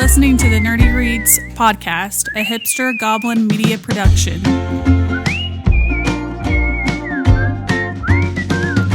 listening to the Nerdy Reads podcast, a hipster goblin media production.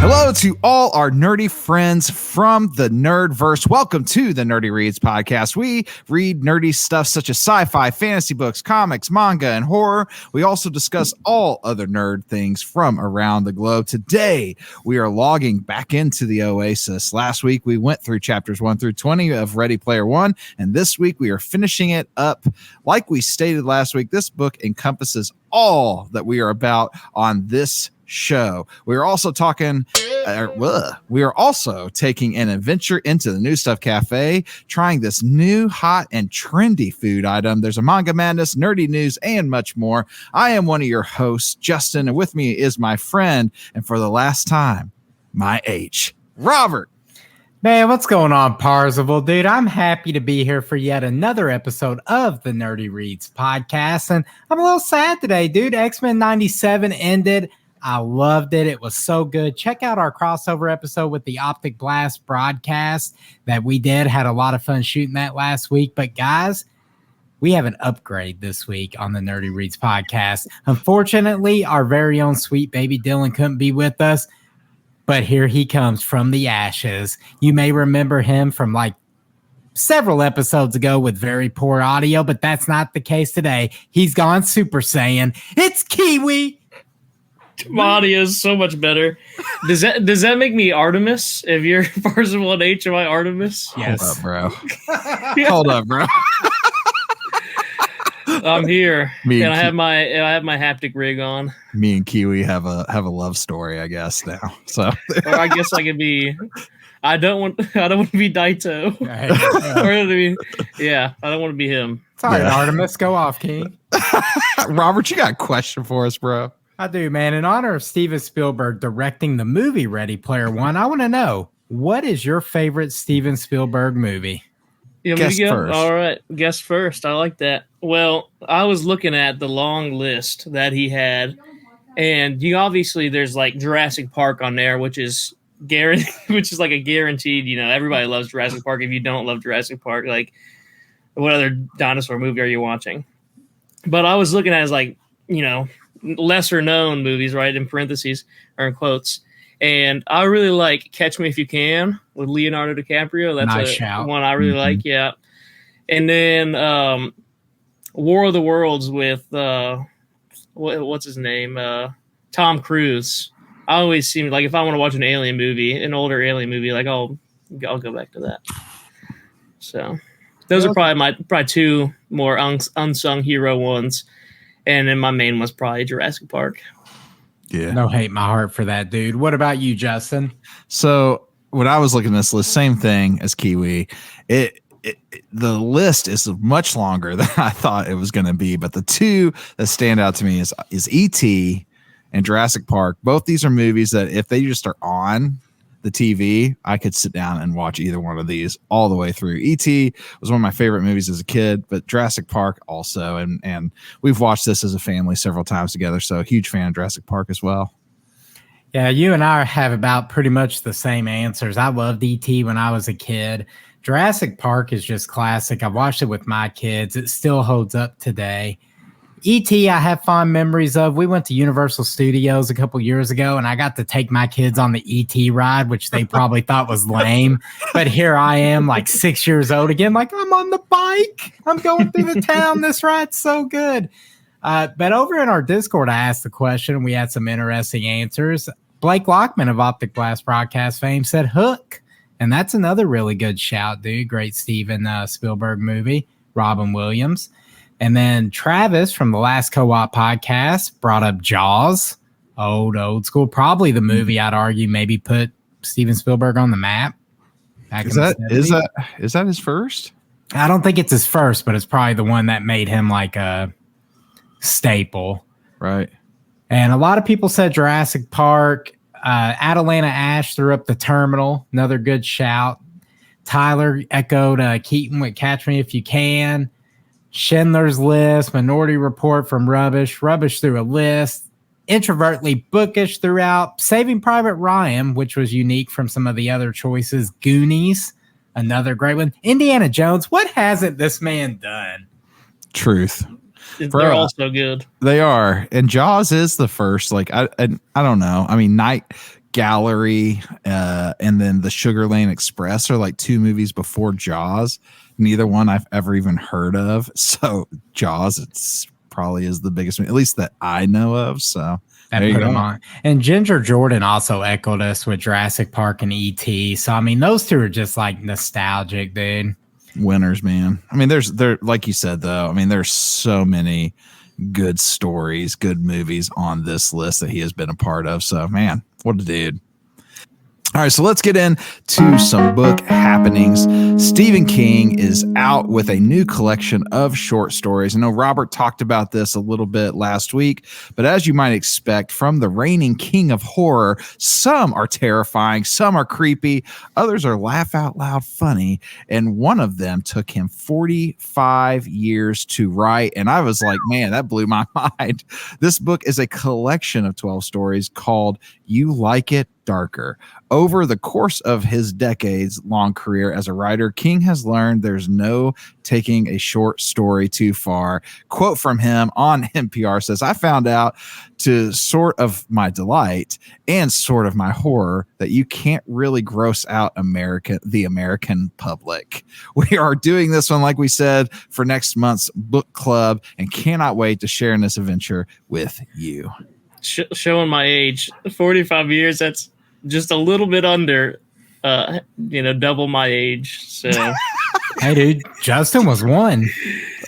Hello to all our nerdy friends from the Nerdverse. Welcome to the Nerdy Reads podcast. We read nerdy stuff such as sci-fi, fantasy books, comics, manga, and horror. We also discuss all other nerd things from around the globe. Today, we are logging back into the Oasis. Last week, we went through chapters 1 through 20 of Ready Player One, and this week, we are finishing it up. Like we stated last week, this book encompasses all that we are about on this show. We are also taking an adventure into the New Stuff Cafe, trying this new hot and trendy food item. There's a manga madness, nerdy news, and much more. I am one of your hosts, Justin, and with me is my friend, and for the last time, my H, Robert. Man, what's going on, Parzival? Dude, I'm happy to be here for yet another episode of the Nerdy Reads podcast, and I'm a little sad today, dude. X-Men 97 ended. I loved it. It was so good. Check out our crossover episode with the Optic Blast broadcast that we did. Had a lot of fun shooting that last week. But guys, we have an upgrade this week on the Nerdy Reads podcast. Unfortunately, our very own sweet baby Dylan couldn't be with us, but here he comes from the ashes. You may remember him from like several episodes ago with very poor audio, but that's not the case today. He's gone Super Saiyan. It's Kiwi. My audio is so much better. Does that make me Artemis? If you're Parzival and H, am I Artemis? Yes. Hold up, bro. Hold up, bro. I'm here, and I have my haptic rig on. Me and Kiwi have a love story, I guess now. So, or I guess I could be. I don't want to be Daito. I don't want to be him. Sorry, Artemis. Go off, King. Robert, you got a question for us, bro? I do, man. In honor of Steven Spielberg directing the movie Ready Player One, I want to know, what is your favorite Steven Spielberg movie? Guess first. All right, guess first. I like that. Well, I was looking at the long list that he had, and there's like Jurassic Park on there, which is like a guaranteed. You know, everybody loves Jurassic Park. If you don't love Jurassic Park, like, what other dinosaur movie are you watching? But I was looking at it as like, you know, lesser known movies, right, in parentheses or in quotes, and I really like Catch Me If You Can with Leonardo DiCaprio. That's nice shout. One I really like, yeah. And then War of the Worlds with what's his name, Tom Cruise. I always seem like if I want to watch an alien movie, an older alien movie, like I'll go back to that. So those are probably two more unsung hero ones. And then my main was probably Jurassic Park. Yeah. No hate my heart for that, dude. What about you, Justin? So when I was looking at this list, same thing as Kiwi. The list is much longer than I thought it was going to be. But the two that stand out to me is E.T. and Jurassic Park. Both these are movies that if they just are on the TV, I could sit down and watch either one of these all the way through. E.T. was one of my favorite movies as a kid, but Jurassic Park also, and we've watched this as a family several times together, so a huge fan of Jurassic Park as well. Yeah, you and I have about pretty much the same answers. I loved E.T. when I was a kid. Jurassic Park is just classic. I've watched it with my kids. It still holds up today. E.T. I have fond memories of. We went to Universal Studios a couple years ago, and I got to take my kids on the E.T. ride, which they probably thought was lame. But here I am, like 6 years old again, like, I'm on the bike. I'm going through the town. This ride's so good. But over in our Discord, I asked the question, and we had some interesting answers. Blake Lockman of Optic Blast broadcast fame said Hook. And that's another really good shout, dude. Great Steven Spielberg movie. Robin Williams. And then Travis from the Last Co-op podcast brought up Jaws, old school. Probably the movie I'd argue maybe put Steven Spielberg on the map. Is that his first? I don't think it's his first, but it's probably the one that made him like a staple. Right. And a lot of people said Jurassic Park. Atalanta Ash threw up The Terminal. Another good shout. Tyler echoed Keaton with Catch Me If You Can. Schindler's List, Minority Report from Rubbish through a list, introvertly bookish throughout, Saving Private Ryan, which was unique from some of the other choices, Goonies, another great one. Indiana Jones, what hasn't this man done? Truth. They're all so good. They are. And Jaws is the first. Like, I don't know. I mean, Night Gallery and then the Sugar Land Express are like 2 movies before Jaws. Neither one I've ever even heard of. So Jaws, it's probably is the biggest one, at least that I know of. So there you go. And Ginger Jordan also echoed us with Jurassic Park and E.T. So I mean, those 2 are just like nostalgic, dude. Winners, man. I mean, there's like you said though. I mean, there's so many good stories, good movies on this list that he has been a part of. So, man, what a dude. All right, so let's get into some book happenings. Stephen King is out with a new collection of short stories. I know Robert talked about this a little bit last week, but as you might expect from the reigning king of horror, some are terrifying, some are creepy, others are laugh out loud funny, and one of them took him 45 years to write, and I was like, man, that blew my mind. This book is a collection of 12 stories called You Like It Darker. Over the course of his decades-long career as a writer, King has learned there's no taking a short story too far. Quote from him on NPR says, I found out to sort of my delight and sort of my horror that you can't really gross out the American public. We are doing this one, like we said, for next month's book club and cannot wait to share in this adventure with you. Showing my age, 45 years, that's just a little bit under, double my age. So, hey, dude, Justin was 1.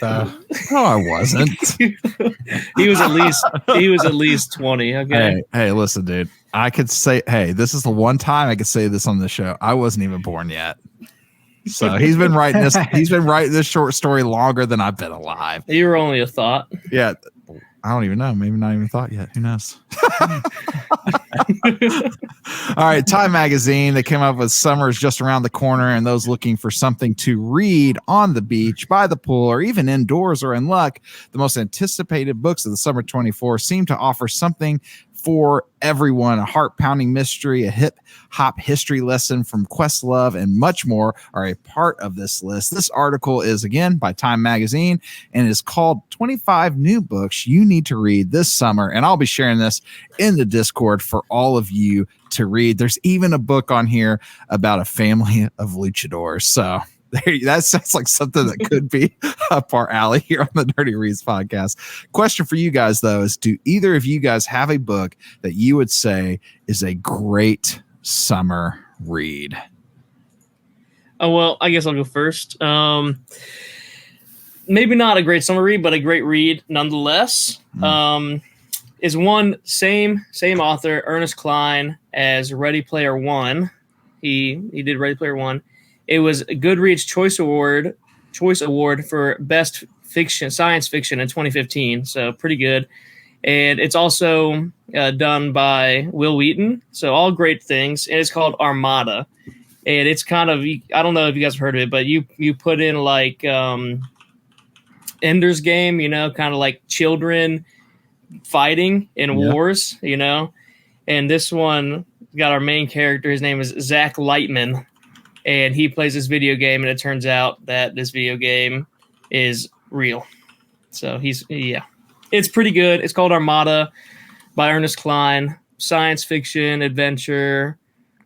No, I wasn't. he was at least 20. Okay. Hey, listen, dude. I could say, hey, this is the one time I could say this on the show. I wasn't even born yet. So he's been writing this. He's been writing this short story longer than I've been alive. You were only a thought. Yeah. I don't even know. Maybe not even thought yet. Who knows? All right. Time Magazine. They came up with summer's just around the corner, and those looking for something to read on the beach, by the pool, or even indoors or in luck. The most anticipated books of the summer 24 seem to offer something for everyone. A heart-pounding mystery, a hip-hop history lesson from Questlove, and much more are a part of this list. This article is, again, by Time Magazine and is called 25 New Books You Need to Read This Summer. And I'll be sharing this in the Discord for all of you to read. There's even a book on here about a family of luchadors. So that sounds like something that could be up our alley here on the Nerdy Reads podcast. Question for you guys, though, is do either of you guys have a book that you would say is a great summer read? Oh, well, I guess I'll go first. Maybe not a great summer read, but a great read nonetheless. Is one same author, Ernest Cline, as Ready Player One. He did Ready Player One. It was a Goodreads Choice Award for Best Fiction, Science Fiction in 2015. So pretty good. And it's also done by Will Wheaton. So all great things. And it's called Armada. And it's kind of, I don't know if you guys have heard of it, but you put in like Ender's Game, kind of like children fighting in wars, And this one got our main character. His name is Zach Lightman. And he plays this video game, and it turns out that this video game is real. So it's pretty good. It's called Armada by Ernest Cline. Science fiction, adventure,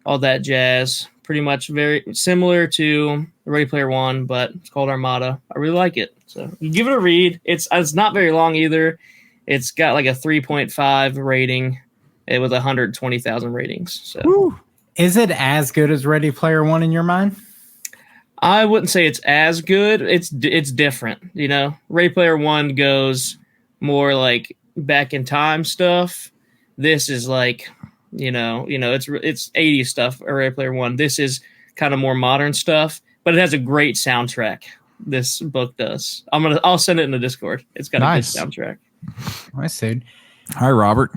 all that jazz. Pretty much very similar to Ready Player One, but it's called Armada. I really like it. So you give it a read. It's not very long either. It's got like a 3.5 rating with 120,000 ratings. So. Woo. Is it as good as Ready Player One in your mind? I wouldn't say it's as good. It's different. Ready Player One goes more like back in time stuff. This is like, it's 80s stuff. Ready Player One. This is kind of more modern stuff, but it has a great soundtrack. This book does. I'll send it in the Discord. It's got a good soundtrack. Nice, dude. Hi, Robert.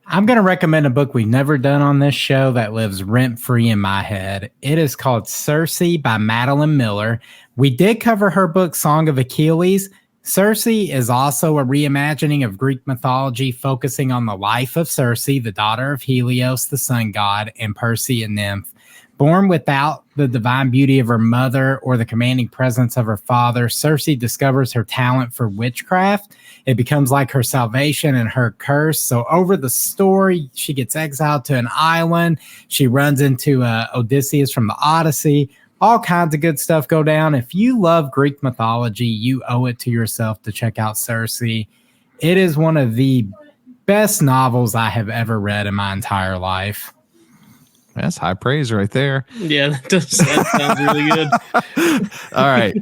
I'm going to recommend a book we've never done on this show that lives rent-free in my head. It is called Circe by Madeline Miller. We did cover her book, Song of Achilles. Circe is also a reimagining of Greek mythology, focusing on the life of Circe, the daughter of Helios, the sun god, and Perse, a nymph. Born without the divine beauty of her mother or the commanding presence of her father, Cersei discovers her talent for witchcraft. It becomes like her salvation and her curse. So over the story, she gets exiled to an island. She runs into Odysseus from the Odyssey. All kinds of good stuff go down. If you love Greek mythology, you owe it to yourself to check out Cersei. It is one of the best novels I have ever read in my entire life. That's high praise right there. Yeah, that sounds really good. All right.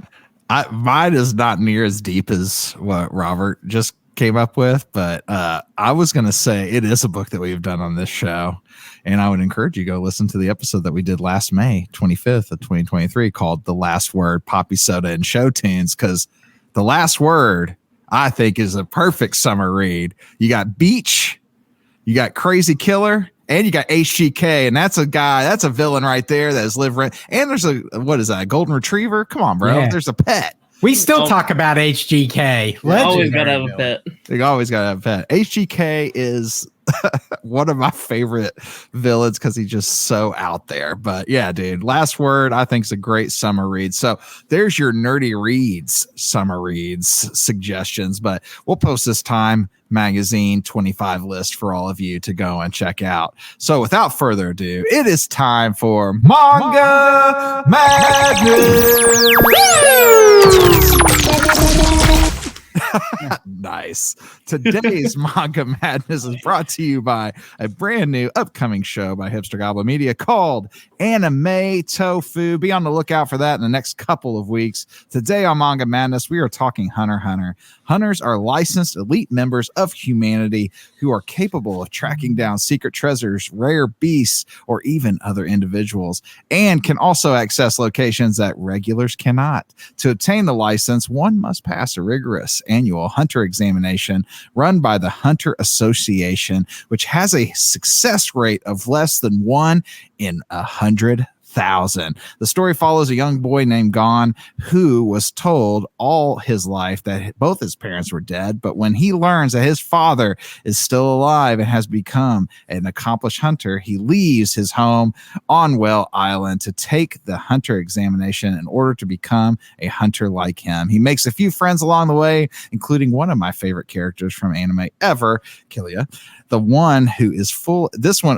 Mine is not near as deep as what Robert just came up with, but I was going to say it is a book that we've done on this show. And I would encourage you to go listen to the episode that we did last May 25th of 2023 called The Last Word, Poppy Soda and Show Tunes, because The Last Word, I think, is a perfect summer read. You got Beach, you got Crazy Killer, and you got HGK, and that's a villain right there that is living. And there's a golden retriever? Come on, bro. Yeah. There's a pet. We still talk about HGK. Always got to have a pet. They always got to have a pet. HGK is one of my favorite villains because he's just so out there. But yeah, dude, Last Word, I think, is a great summer read. So there's your Nerdy Reads summer reads suggestions. But we'll post this Time Magazine 25 list for all of you to go and check out. So without further ado, it is time for Manga Madness. Nice. Today's Manga Madness is brought to you by a brand new upcoming show by Hipster Goblin Media called Anime Tofu. Be on the lookout for that in the next couple of weeks. Today on Manga Madness, we are talking Hunter x Hunter. Hunters are licensed elite members of humanity who are capable of tracking down secret treasures, rare beasts, or even other individuals, and can also access locations that regulars cannot. To obtain the license, one must pass a rigorous annual hunter examination run by the Hunter Association, which has a success rate of less than 1 in 100,000. The story follows a young boy named Gon who was told all his life that both his parents were dead, but when he learns that his father is still alive and has become an accomplished hunter, he leaves his home on Whale Island to take the hunter examination in order to become a hunter like him. He makes a few friends along the way, including one of my favorite characters from anime ever, Kilia, the one who is full. This one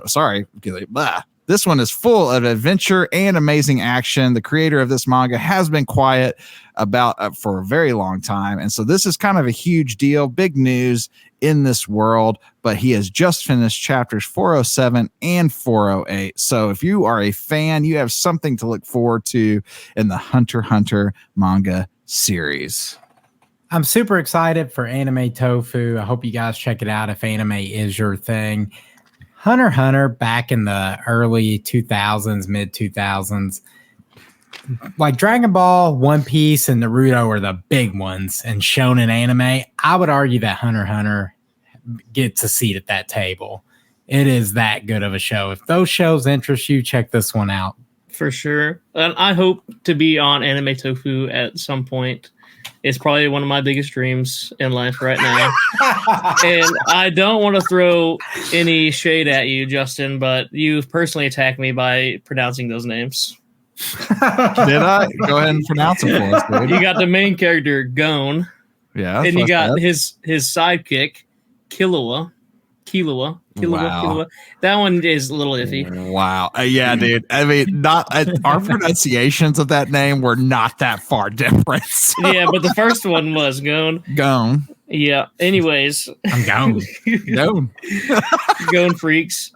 is full of adventure and amazing action. The creator of this manga has been quiet about for a very long time. And so this is kind of a huge deal, big news in this world, but he has just finished chapters 407 and 408. So if you are a fan, you have something to look forward to in the Hunter x Hunter manga series. I'm super excited for Anime Tofu. I hope you guys check it out if anime is your thing. Hunter x Hunter back in the early 2000s, mid 2000s, like Dragon Ball, One Piece, and Naruto are the big ones and shonen anime. I would argue that Hunter x Hunter gets a seat at that table. It is that good of a show. If those shows interest you, check this one out. For sure. And I hope to be on Anime Tofu at some point. It's probably one of my biggest dreams in life right now. And I don't want to throw any shade at you, Justin, but you've personally attacked me by pronouncing those names. Did I? Go ahead and pronounce them for us, dude. You got the main character, Gon. Yeah. And you got his sidekick, Killua. Wow. That one is a little iffy. Wow. Yeah, dude. I mean, our pronunciations of that name were not that far different. So. Yeah, but the first one was Gon. Yeah. Anyways. I'm Gon. Gon freaks.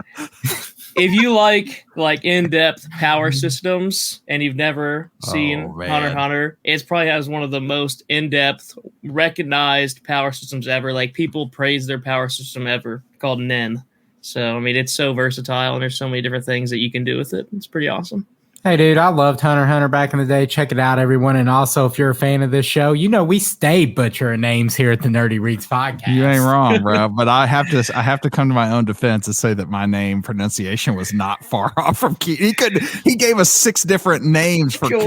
If you like in-depth power systems and you've never seen Hunter x Hunter, it probably has one of the most in-depth, recognized power systems ever. Like, people praise their power system ever, called Nen. So, I mean, it's so versatile and there's so many different things that you can do with it. It's pretty awesome. Hey, dude, I loved Hunter x Hunter back in the day. Check it out, everyone. And also, if you're a fan of this show, you know we stay butchering names here at the Nerdy Reads podcast. You ain't wrong, bro. But I have to come to my own defense and say that my name pronunciation was not far off from Kiwi. He gave us 6 different names for 2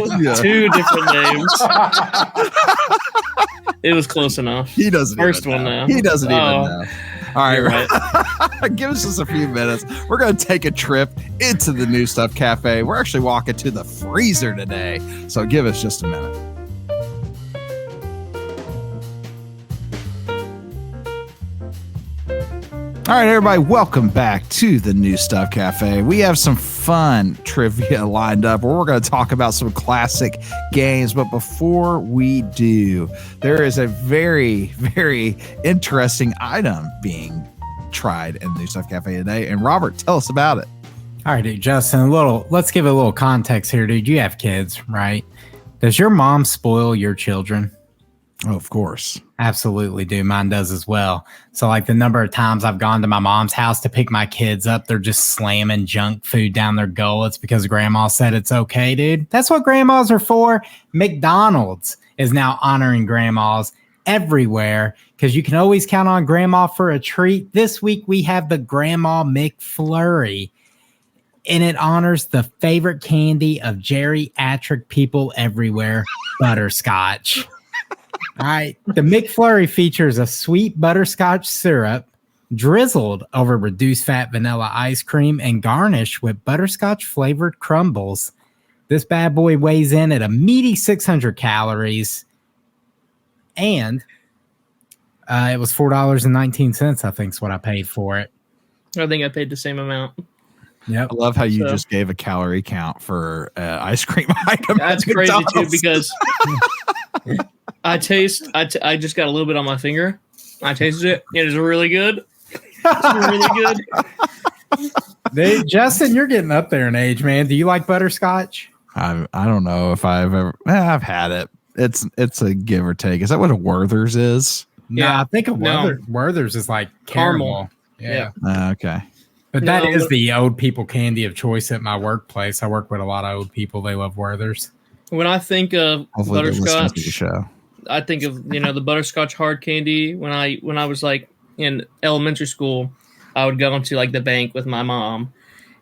different names. It was close enough. He doesn't. First one know. now. He doesn't even know. All You're right. Give us just a few minutes. We're going to take a trip into the New Stuff Cafe. We're actually walking to the freezer today. So give us just a minute. All right, everybody, welcome back to the New Stuff Cafe. We have some fun trivia lined up where we're going to talk about some classic games. But before we do, there is a very, very interesting item being tried in the New Stuff Cafe today. And Robert, tell us about it. All right, dude, Justin, let's give it a little context here, dude. You have kids, right? Does your mom spoil your children? Oh, of course. Absolutely, dude. Mine does as well. So like the number of times I've gone to my mom's house to pick my kids up, they're just slamming junk food down their gullets because grandma said it's okay, dude. That's what grandmas are for. McDonald's is now honoring grandmas everywhere because you can always count on grandma for a treat. This week we have the Grandma McFlurry, and it honors the favorite candy of geriatric people everywhere, butterscotch. All right. The McFlurry features a sweet butterscotch syrup drizzled over reduced fat vanilla ice cream and garnished with butterscotch flavored crumbles. This bad boy weighs in at a meaty 600 calories. And it was $4.19, I think is what I paid for it. I think I paid the same amount. Yep. I love how you just gave a calorie count for ice cream item. That's crazy too because I just got a little bit on my finger. I tasted it. It is really good. It's really good. Dude, Justin, you're getting up there in age, man. Do you like butterscotch? I don't know if I've ever. I've had it. It's a give or take. Is that what a Werther's is? Yeah, I think Werther's is like caramel. Yeah. Okay. But that is the old people candy of choice at my workplace. I work with a lot of old people. They love Werther's. When I think of butterscotch, the show. I think of the butterscotch hard candy. When I was like in elementary school, I would go into like the bank with my mom,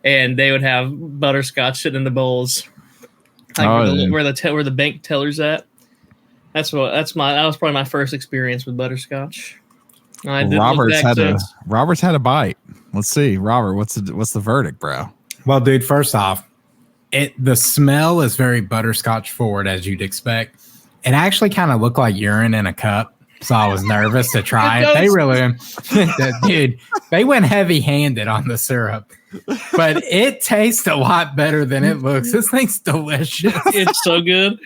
and they would have butterscotch sitting in the bowls, like where the bank teller's at. That was probably my first experience with butterscotch. Robert's had a bite. Let's see, Robert. What's the verdict, bro? Well, dude, first off, the smell is very butterscotch forward, as you'd expect. It actually kind of looked like urine in a cup, so I was nervous to try it. They really, dude, they went heavy-handed on the syrup, but it tastes a lot better than it looks. This thing's delicious. It's so good.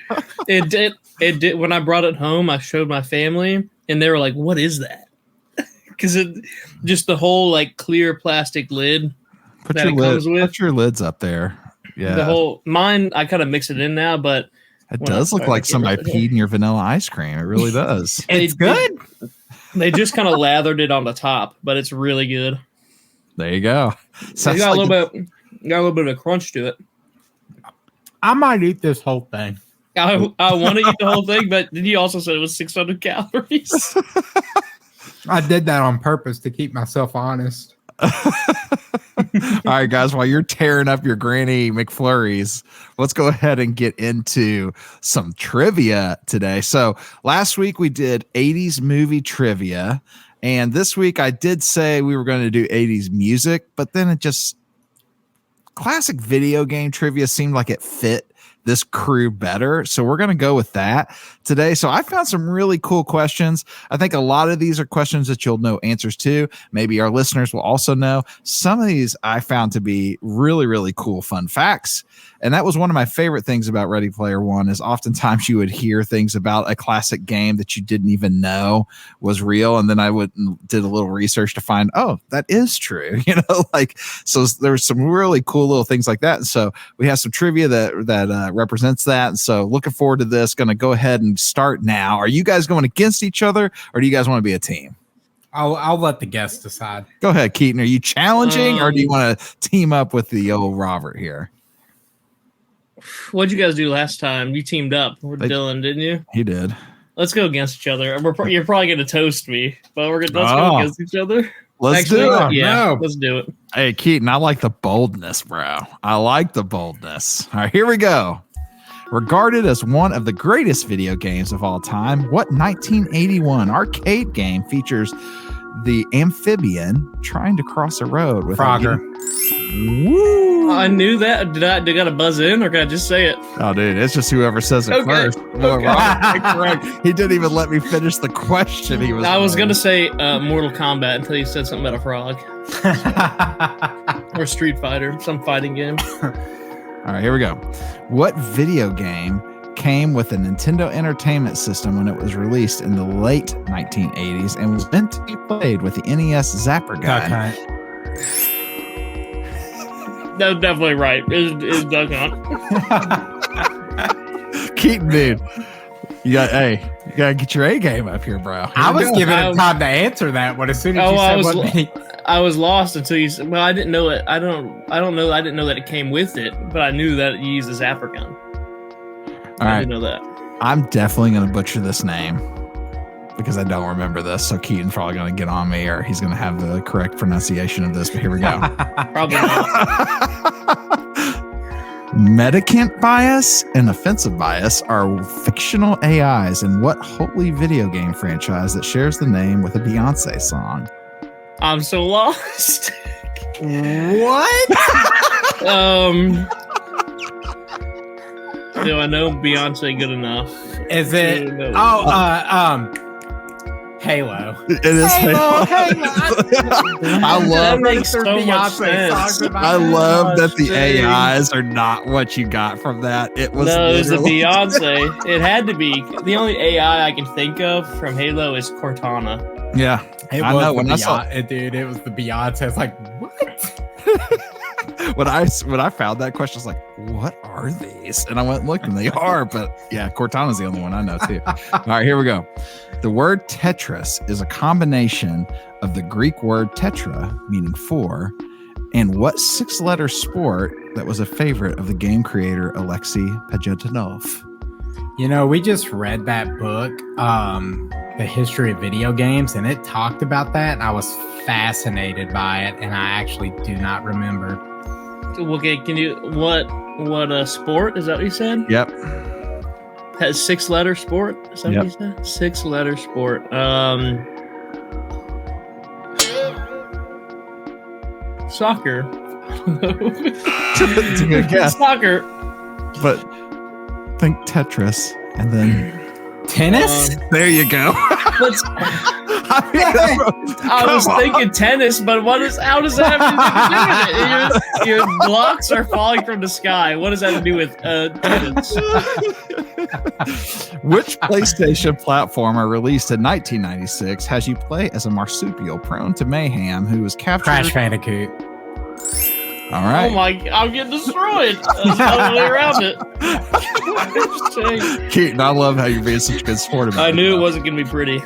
It did. When I brought it home, I showed my family, and they were like, "What is that?" Because just the whole like clear plastic lid Put your lids up there. Yeah. The whole mine, I kind of mix it in now, but it does look like somebody peed in your vanilla ice cream. It really does. And it's good. They just kind of lathered it on the top, but it's really good. There you go. So got a little bit of a crunch to it. I might eat this whole thing. I want to eat the whole thing, but then you also said it was 600 calories. I did that on purpose to keep myself honest. All right, guys, while you're tearing up your Granny McFlurries, let's go ahead and get into some trivia today. So last week we did 80s movie trivia, and this week I did say we were going to do 80s music, but then classic video game trivia seemed like it fit this crew better. So we're going to go with that today. So I found some really cool questions. I think a lot of these are questions that you'll know answers to. Maybe our listeners will also know. Some of these I found to be really, really cool fun facts. And that was one of my favorite things about Ready Player One is oftentimes you would hear things about a classic game that you didn't even know was real. And then I did a little research to find, oh, that is true. So there's some really cool little things like that. And so we have some trivia that represents that. And so looking forward to this. Going to go ahead and start now. Are you guys going against each other or do you guys want to be a team? I'll let the guests decide. Go ahead, Keaton. Are you challenging or do you want to team up with the old Robert here? What'd you guys do last time? You teamed up with Dylan, didn't you? He did. Let's go against each other. You're probably going to toast me, but let's go against each other. Let's do it. Yeah, let's do it. Hey, Keaton, I like the boldness, bro. I like the boldness. All right, here we go. Regarded as one of the greatest video games of all time, what 1981 arcade game features the amphibian trying to cross a road with Frogger. Woo! I knew that. Did I got to buzz in, or can I just say it? Oh, dude, it's just whoever says it first. No, Robert, he didn't even let me finish the question. I was gonna say Mortal Kombat until you said something about a frog. Or Street Fighter, some fighting game. All right, here we go. What video game came with a Nintendo Entertainment System when it was released in the late 1980s and was meant to be played with the NES Zapper gun? Duck Hunt. That's definitely right. It's Duck Hunt. Keaton, dude, you gotta get your A game up here, bro. I was giving him time to answer that one as soon as you said I was lost until you said, well, I didn't know it. I don't know. I didn't know that it came with it, but I knew that you used a zapper gun. I didn't know that. I'm definitely going to butcher this name because I don't remember this. So Keaton's probably going to get on me, or he's going to have the correct pronunciation of this. But here we go. Probably not. Medicant bias and offensive bias are fictional AIs in what holy video game franchise that shares the name with a Beyonce song? I'm so lost. What? Do I know Beyonce good enough? Is it? Halo. It is Halo. I love that makes so much sense. I love that the AIs are not what you got from that. It was no, it was a Beyonce. It had to be. The only AI I can think of from Halo is Cortana. Yeah, I know. When I saw it, dude, it was the Beyonce. I was like, what? when I found that question, I was like, what are these? And I went and looked, and they are. But yeah, Cortana's the only one I know too. All right, here we go. The word Tetris is a combination of the Greek word tetra, meaning four, and what six-letter sport that was a favorite of the game creator Alexei Pajitnov? You know, we just read that book, The History of Video Games, and it talked about that, and I was fascinated by it, and I actually do not remember. Okay, can you what sport is that what you said? Yep. Has 6-letter sport? Is that what you said? 6-letter sport. Soccer. It's a good guess. Soccer. But think Tetris and then tennis. There you go. I was thinking tennis, but how does that have anything to do with it? Your blocks are falling from the sky. What does that have to do with tennis? Which PlayStation platformer released in 1996 has you play as a marsupial prone to mayhem who was captured? Crash Bandicoot. All right. Oh my! I'm getting destroyed. There's no way around it. Keaton, I love how you're being such a good sport about it. I knew it wasn't going to be pretty.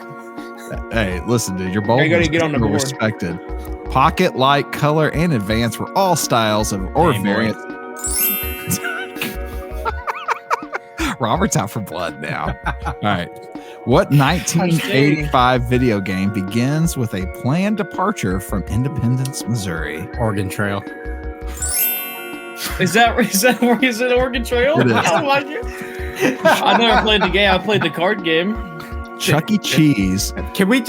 Hey, listen, dude, your bold gotta get on the board. Respected. Pocket, light, color, and advance were all styles of or variants. Robert's out for blood now. All right. What 1985 video game begins with a planned departure from Independence, Missouri? Oregon Trail. Is that Oregon Trail? It is. Oh my God. I never played the game. I played the card game. Chuck E. Cheese. Can we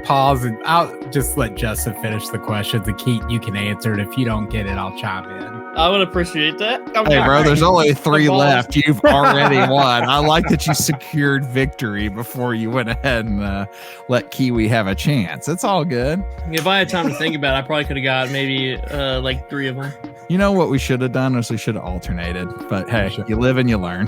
pause and I'll just let Justin finish the questions and Keith, you can answer it. If you don't get it, I'll chime in. I would appreciate that. Hey, bro, there's only 3 left. You've already won. I like that you secured victory before you went ahead and let Kiwi have a chance. It's all good. If I had time to think about it, I probably could have got maybe like 3 of them. You know what we should have done is we should have alternated. But hey, you live and you learn.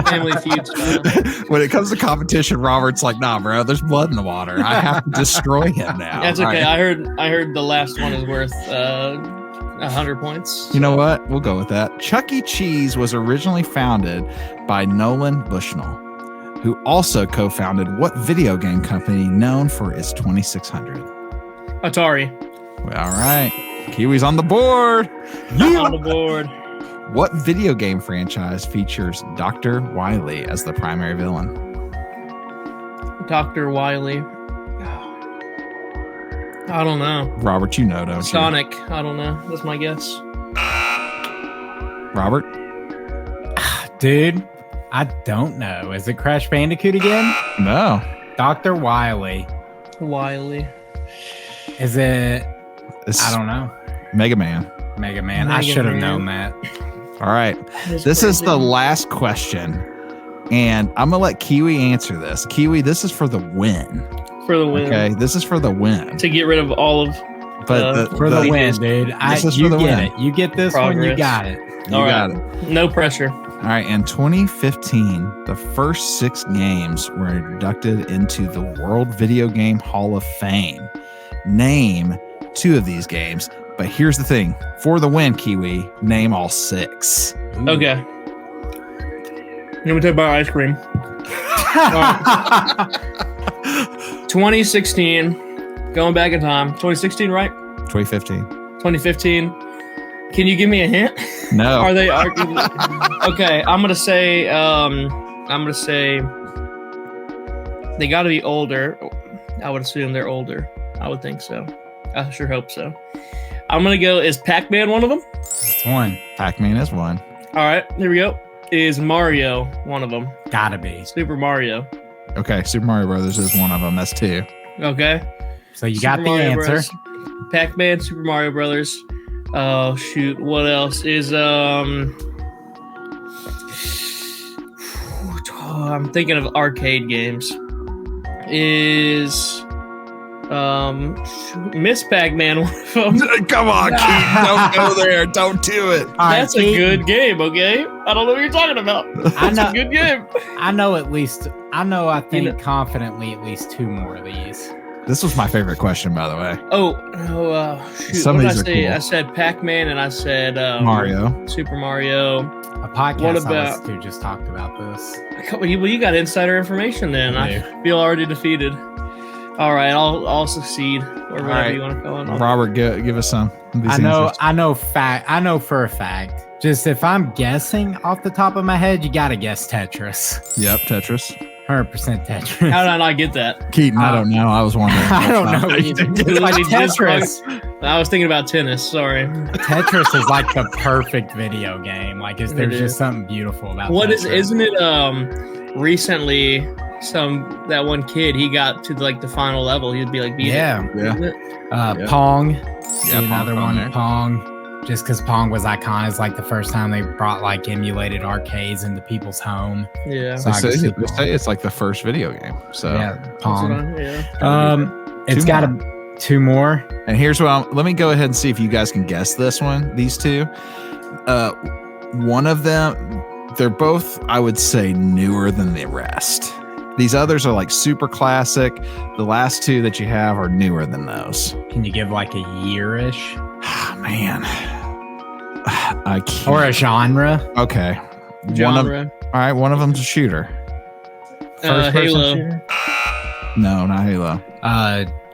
Family Feud style. When it comes to competition, Robert's like, nah, bro, there's blood in the water. I have to destroy him now. That's okay. Right. I heard the last one is worth 100 points. You know what? We'll go with that. Chuck E. Cheese was originally founded by Nolan Bushnell, who also co-founded what video game company known for its 2600? Atari. Well, all right. Kiwi's on the board. On the board. What video game franchise features Dr. Wily as the primary villain? Dr. Wily. I don't know. Robert, you know, don't Sonic. You? I don't know. That's my guess. Robert? Dude, I don't know. Is it Crash Bandicoot again? No. Dr. Wily. Wily. Is it? It's I don't know. Mega Man. Mega Man. I Mega should have Man. known that. All right. That's This is crazy. the last question. And I'm going to let Kiwi answer this. Kiwi, this is for the win. For the win. Okay. This is for the win. To get rid of all of But For the the- win, dude. This is for You the get win. it. You get this one. You Progress. got it. You All got right. it. No pressure. All right. In 2015, the first 6 games were inducted into the World Video Game Hall of Fame. Name 2 of these games. But here's the thing. For the win, Kiwi, name all 6. Okay. Let me take my ice cream. 2016. Going back in time. 2016, right? 2015. 2015. Can you give me a hint? No. Are they arguably? Okay, I'm gonna say they got to be older. I would assume they're older. I would think so. I sure hope so. I'm gonna go. Is Pac-Man one of them? That's one. Pac-Man is one. All right, here we go. Is Mario one of them? Gotta be. Super Mario. Okay. Super Mario Brothers is one of them. That's 2. Okay. So you Super got the Mario answer. Bros. Pac-Man, Super Mario Brothers. Oh shoot! What else is I'm thinking of arcade games. Is Miss Pac-Man one of them? Come on, Keith. Don't go there. Don't do it. All right, That's a Keith, good game. Okay, I don't know what you're talking about. I That's know. a good game. I know at least. I think You know- confidently at least 2 more of these. This was my favorite question, by the way. Shoot! Some What of did I these are say? cool. I said Pac-Man and I said Mario. Super Mario. A podcast What I about- listened to just talked about this. Well, you got insider information then. I I feel already defeated. All right, I'll succeed or whatever right. you want to call it. Robert, give us some. of these I know. answers. I know. I know for a fact. Just if I'm guessing off the top of my head, you gotta guess Tetris. Yep, Tetris. 100% Tetris. How did I not get that? Keaton, I don't know. I was wondering. I don't know. Literally Like just Tetris. I was thinking about tennis. Sorry. Tetris is like the perfect video game. Like, It there's is. just something beautiful about What is? Tetris. Isn't it? Recently, that one kid he got to like the final level. He'd be like, beat Yeah. it, Yeah. isn't it? Yeah. Pong. Yeah, Another Pong's on one. there. Pong. Just because Pong was iconic, it's like the first time they brought like emulated arcades into people's home. Yeah. So They I can see they say it's like the first video game. So, Yeah, That's Pong. what yeah. It's Two got 2 more. and here's what let me go ahead and see if you guys can guess this one. These 2. One of them, they're both, I would say, newer than the rest. These others are like super classic. The last 2 that you have are newer than those. Can you give like a year-ish Man, I can't. or a genre? Okay. Genre. All right, one of them's a shooter. First-person Halo. shooter? No, not Halo.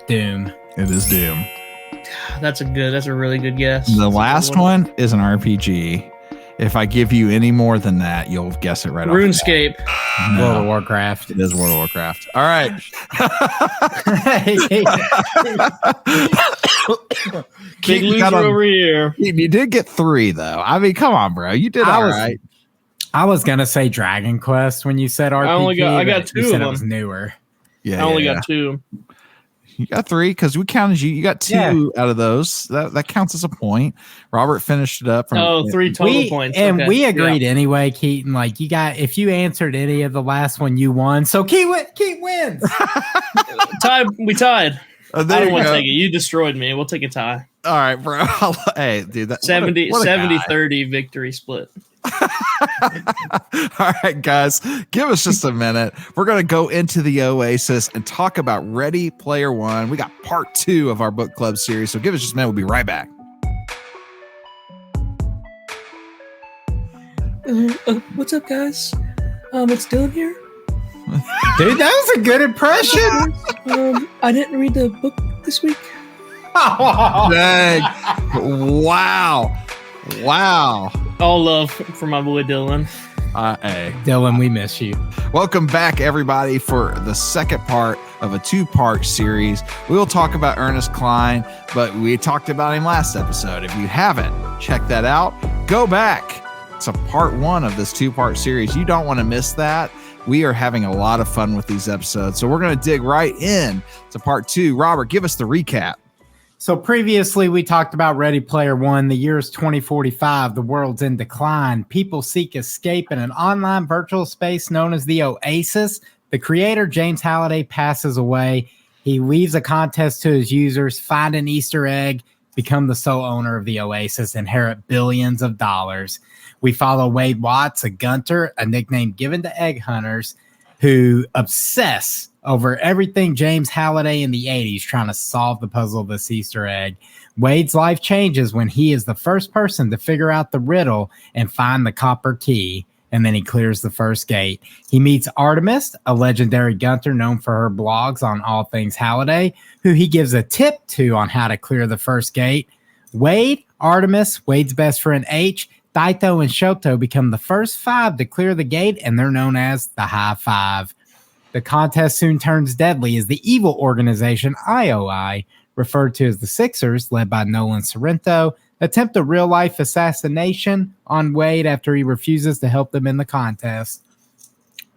Doom. It is Doom. That's a really good guess. The That's a good last one is an RPG. If I give you any more than that, you'll guess it right off. RuneScape. the bat. No, World of Warcraft. it is World of Warcraft. All right. Big Keaton loser got on- over here. You did get 3 though. I mean, come on, bro. You did I all was- right. I was gonna say Dragon Quest when you said RPG. I got but 2 you of said it them. was newer. Yeah, I only yeah, got 2. You got 3 because we counted you. You got 2 Yeah. out of those. That counts as a point. Robert finished it up from. Oh, 3 total points. And Okay. we Yeah. agreed anyway, Keaton. Like if you answered any of the last one, you won. So Keat wins. We tied. Oh, I there don't you want to go. take it. You destroyed me. We'll take a tie. All right, bro. Hey, dude. 70 what a guy. 30 victory split. All right, guys, give us just a minute. We're going to go into the Oasis and talk about Ready Player One. We got part 2 of our book club series. So give us just a minute. We'll be right back. What's up, guys? It's Dylan here. Dude, that was a good impression. I didn't read the book this week. Dang. Wow. All love for my boy Dylan. Hey. Dylan, we miss you. Welcome back, everybody, for the second part of a 2-part series. We will talk about Ernest Cline, but we talked about him last episode. If you haven't, check that out. Go back to part 1 of this 2-part series. You don't want to miss that. We are having a lot of fun with these episodes. So we're going to dig right in to part 2. Robert, give us the recap. So previously we talked about Ready Player One. The year is 2045. The world's in decline. People seek escape in an online virtual space known as the Oasis. The creator, James Halliday, passes away. He leaves a contest to his users, find an Easter egg, become the sole owner of the Oasis, inherit billions of dollars. We follow Wade Watts, a gunter, a nickname given to egg hunters, who obsess over everything James Halliday in the 80s, trying to solve the puzzle of this Easter egg. Wade's life changes when he is the first person to figure out the riddle and find the copper key, and then he clears the first gate. He meets Artemis, a legendary gunter known for her blogs on all things Halliday, who he gives a tip to on how to clear the first gate. Wade, Artemis, Wade's best friend H, Daito, and Shoto become the first 5 to clear the gate, and they're known as the High Five. The contest soon turns deadly as the evil organization IOI, referred to as the Sixers, led by Nolan Sorrento, attempt a real-life assassination on Wade after he refuses to help them in the contest.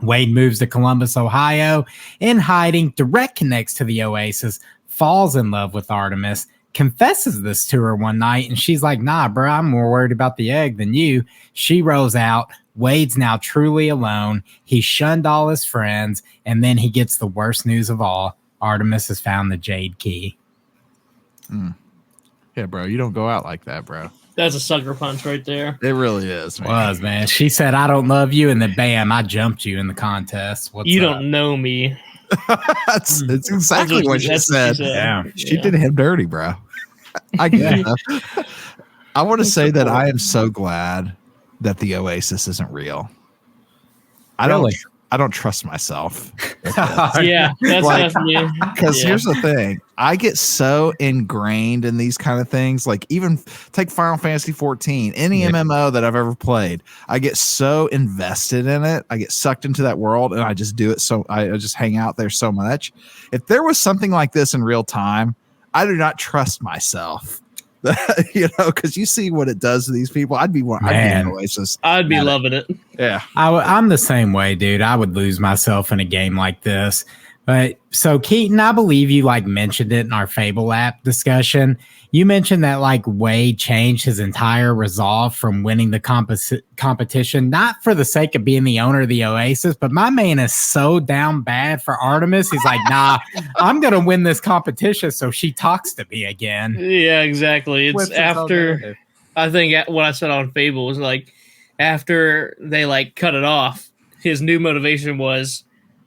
Wade moves to Columbus, Ohio, in hiding, direct connects to the Oasis, falls in love with Artemis, confesses this to her one night, and she's like, nah, bro, I'm more worried about the egg than you. She rolls out. Wade's now truly alone. He shunned all his friends, and then he gets the worst news of all. Artemis has found the Jade Key. Yeah, bro, you don't go out like that, bro. That's a sucker punch right there. It really is, man. Man. She said, I don't love you, and then bam, I jumped you in the contest. What's you up? don't know me. That's exactly what she said. Yeah. She did him dirty, bro. I get it. I want to say that I am so glad that the Oasis isn't real. I don't trust myself. Yeah, that's definitely Because here's the thing. I get so ingrained in these kind of things. Like even take Final Fantasy 14, any MMO that I've ever played. I get so invested in it. I get sucked into that world and I just do it. So I just hang out there so much. If there was something like this in real time, I do not trust myself. Because you see what it does to these people. I'd be an Oasis. I'd be loving it. Yeah, I'm the same way, dude. I would lose myself in a game like this. But so Keaton, I believe you mentioned it in our Fable app discussion. You mentioned that Wade changed his entire resolve from winning the competition, not for the sake of being the owner of the Oasis, but my man is so down bad for Artemis. He's like, nah, I'm going to win this competition so she talks to me again. Yeah, exactly. It's after, I think what I said on Fable was after they cut it off, his new motivation was,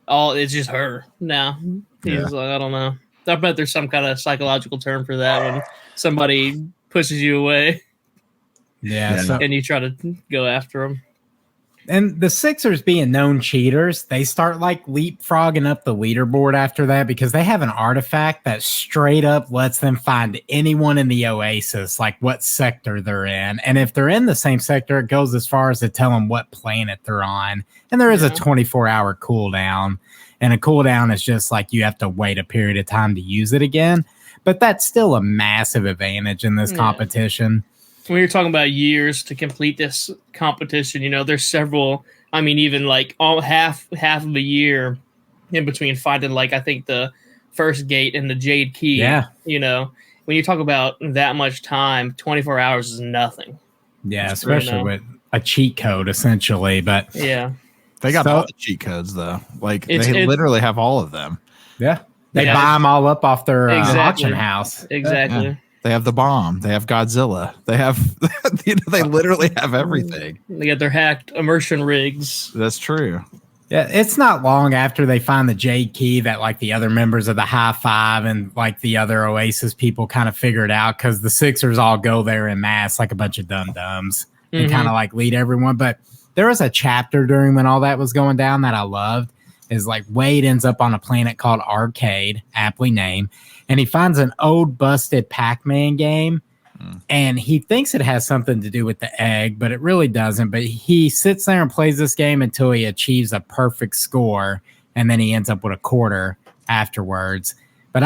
it's just her now. He's I don't know. I bet there's some kind of psychological term for that when somebody pushes you away. Yeah. And you try to go after them. And the Sixers being known cheaters, they start leapfrogging up the leaderboard after that because they have an artifact that straight up lets them find anyone in the Oasis, what sector they're in. And if they're in the same sector, it goes as far as to tell them what planet they're on. And there is a 24-hour cooldown. And a cooldown is just you have to wait a period of time to use it again. But that's still a massive advantage in this competition. When you're talking about years to complete this competition, there's several. I mean, even all half of a year in between finding I think the first gate and the Jade Key. Yeah. When you talk about that much time, 24 hours is nothing. Yeah, especially with a cheat code essentially. But yeah. They got all the cheat codes though. They literally have all of them. Yeah. They buy them all up off their auction house. Exactly. Yeah. They have the bomb. They have Godzilla. They have, they literally have everything. They got their hacked immersion rigs. That's true. Yeah, it's not long after they find the Jade Key that the other members of the High Five and the other Oasis people kind of figure it out because the Sixers all go there en masse like a bunch of dum-dums and kind of lead everyone. But there was a chapter during when all that was going down that I loved. Is Wade ends up on a planet called Arcade, aptly named, and he finds an old busted Pac-Man game, and he thinks it has something to do with the egg, but it really doesn't. But he sits there and plays this game until he achieves a perfect score, and then he ends up with a quarter afterwards. But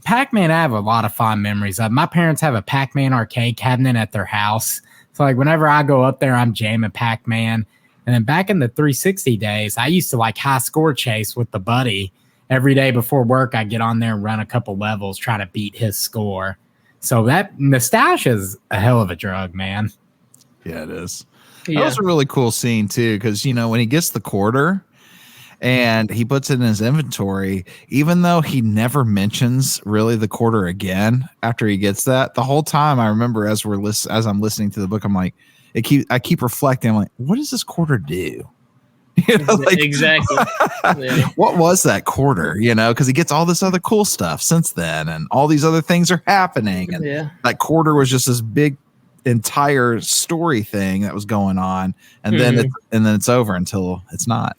Pac-Man, I have a lot of fond memories of. My parents have a Pac-Man arcade cabinet at their house. So whenever I go up there, I'm jamming Pac-Man. And then back in the 360 days, I used to like high score chase with the buddy. Every day before work, I'd get on there and run a couple levels, try to beat his score. So that nostalgia is a hell of a drug, man. Yeah, it is. Yeah. That was a really cool scene too, because when he gets the quarter and he puts it in his inventory, even though he never mentions really the quarter again after he gets that, the whole time I remember as I'm listening to the book, I'm like, I keep reflecting, I'm like, what does this quarter do? Exactly. Yeah. What was that quarter? Because he gets all this other cool stuff since then, and all these other things are happening, and that quarter was just this big entire story thing that was going on, and then it's over until it's not.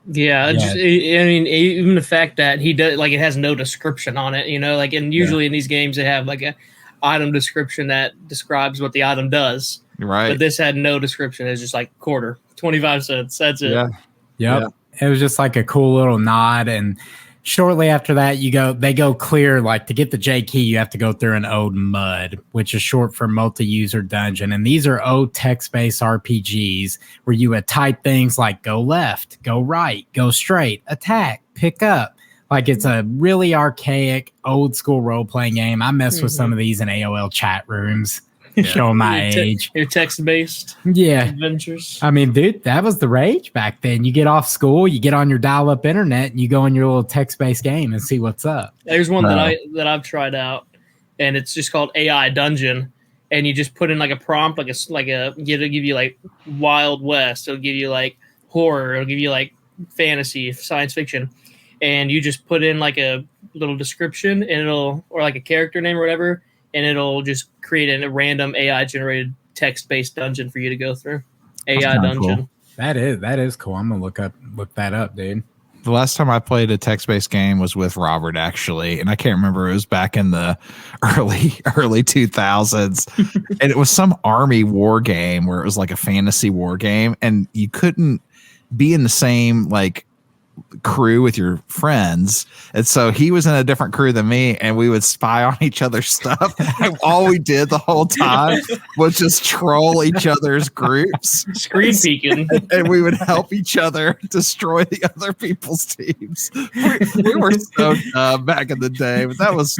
Yeah, just, I mean, even the fact that he does, like, it has no description on it, and usually in these games they have like a item description that describes what the item does. Right. But this had no description. It's just like quarter, 25 cents. That's it. Yeah. Yep. It was just like a cool little nod. And shortly after that, they go clear. Like, to get the J key, you have to go through an old MUD, which is short for multi-user dungeon. And these are old text-based RPGs where you would type things like go left, go right, go straight, attack, pick up. Like, it's a really archaic, old school role-playing game. I mess with some of these in AOL chat rooms. Showing my age. Your text-based adventures. I mean, dude, that was the rage back then. You get off school, you get on your dial-up internet, and you go in your little text-based game and see what's up. There's one that I've tried out, and it's just called AI Dungeon. And you just put in like a prompt, it'll give you like Wild West, it'll give you like horror, it'll give you like fantasy, science fiction, and you just put in like a little description, and or like a character name or whatever. And it'll just create a random AI-generated text-based dungeon for you to go through. AI dungeon. Cool. That is cool. I'm gonna look that up, dude. The last time I played a text-based game was with Robert, actually, and I can't remember. It was back in the early 2000s, and it was some army war game where it was like a fantasy war game, and you couldn't be in the same like crew with your friends, and so he was in a different crew than me, and we would spy on each other's stuff, and all we did the whole time was just troll each other's groups, screen peeking, and we would help each other destroy the other people's teams. We were so dumb back in the day, but that was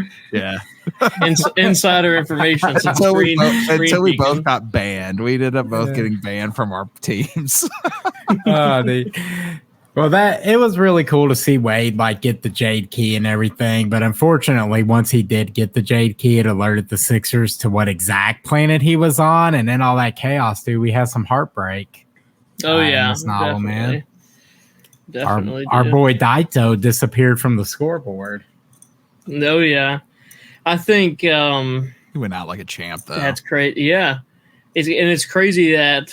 insider information. Until we both got banned. We ended up both getting banned from our teams. Well, it was really cool to see Wade like get the Jade key and everything, but unfortunately, once he did get the Jade key, it alerted the Sixers to what exact planet he was on, and then all that chaos, dude. We had some heartbreak. Oh yeah, in this novel, man. Definitely, our boy Daito disappeared from the scoreboard. Oh yeah, I think he went out like a champ, though. That's crazy. Yeah, it's crazy that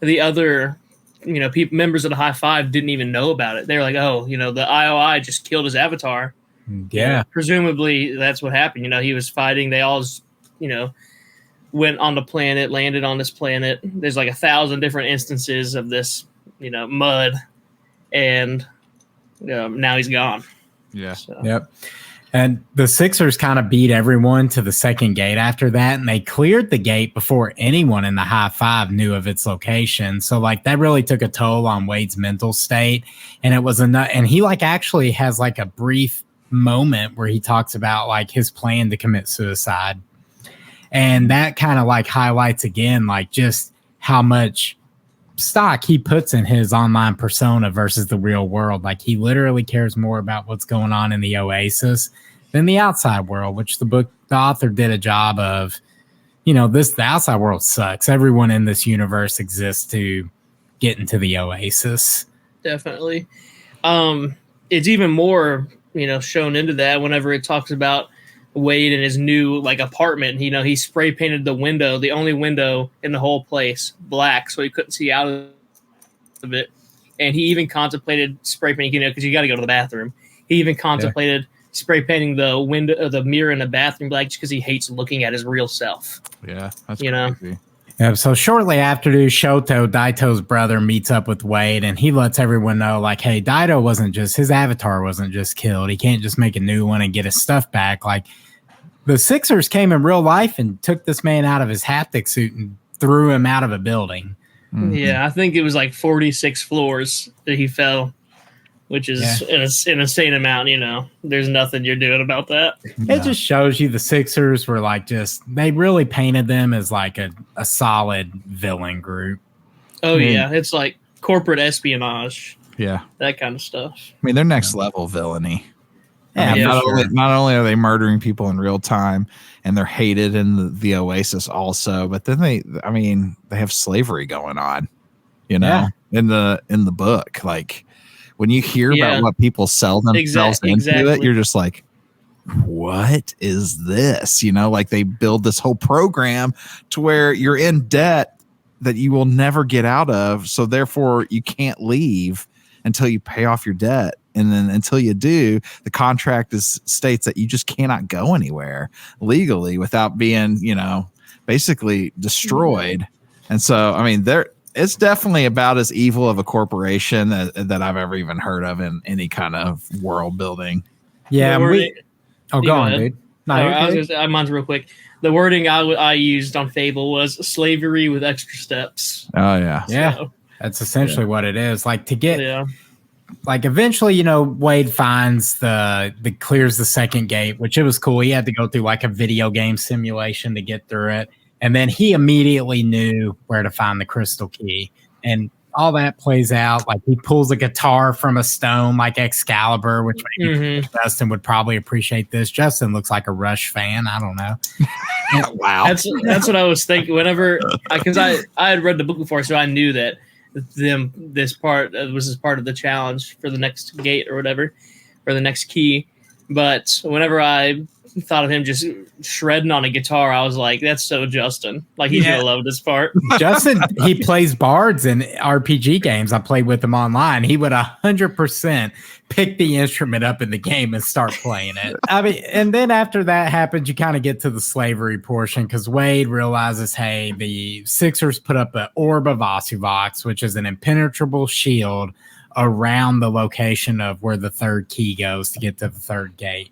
the other. Members of the High Five didn't even know about it. They're like, oh, the IOI just killed his avatar. Yeah. Presumably that's what happened. He was fighting. They all, went on the planet, landed on this planet. There's like 1,000 different instances of this, mud. And now he's gone. Yeah. So. Yep. And the Sixers kind of beat everyone to the second gate after that, and they cleared the gate before anyone in the High Five knew of its location. So, like, that really took a toll on Wade's mental state, and it was enough. And he actually has like a brief moment where he talks about like his plan to commit suicide, and that kind of like highlights again like just how much stock he puts in his online persona versus the real world. Like, he literally cares more about what's going on in the Oasis than the outside world, which the author did a job of. The outside world sucks. Everyone in this universe exists to get into the Oasis. Definitely. It's even more, shown into that whenever it talks about Wade and his new like apartment. He spray painted the window, the only window in the whole place, black, so he couldn't see out of it. And he even contemplated spray painting, because you got to go to the bathroom. He even contemplated spray painting the window, the mirror in the bathroom black, just because he hates looking at his real self. Yeah, that's crazy. Yeah, so shortly after, Shoto, Daito's brother, meets up with Wade, and he lets everyone know, like, hey, Daito his avatar wasn't just killed. He can't just make a new one and get his stuff back. Like, the Sixers came in real life and took this man out of his haptic suit and threw him out of a building. Yeah, I think it was like 46 floors that he fell, which is an insane amount. There's nothing you're doing about that. It just shows you the Sixers were like they really painted them as like a solid villain group. Oh, yeah. It's like corporate espionage. Yeah. That kind of stuff. I mean, they're next level villainy. Yeah, not only are they murdering people in real time and they're hated in the Oasis also, but then they have slavery going on, in the book. Like when you hear about what people sell themselves into it, you're just like, what is this? Like they build this whole program to where you're in debt that you will never get out of. So therefore you can't leave until you pay off your debt. And then until you do, the contract states that you just cannot go anywhere legally without being, basically destroyed. And so, I mean, it's definitely about as evil of a corporation that I've ever even heard of in any kind of world building. Yeah. Go on, dude. No, I was going to say, mine's real quick. The wording I used on Fable was slavery with extra steps. Oh, yeah. Yeah. So, that's essentially what it is. Like to get, like eventually, Wade finds clears the second gate, which it was cool. He had to go through like a video game simulation to get through it. And then he immediately knew where to find the crystal key. And all that plays out. Like he pulls a guitar from a stone like Excalibur, which Justin would probably appreciate this. Justin looks like a Rush fan. I don't know. Wow. That's what I was thinking whenever, because I had read the book before, so I knew that this part was part of the challenge for the next gate or whatever, or the next key. But whenever I thought of him just shredding on a guitar, I was like, that's so Justin. Like he's gonna love this part. Justin, he plays bards in RPG games. I played with him online. He would 100% pick the instrument up in the game and start playing it. I mean, and then after that happens, you kind of get to the slavery portion because Wade realizes, hey, the Sixers put up an orb of Asuvox, which is an impenetrable shield around the location of where the third key goes to get to the third gate.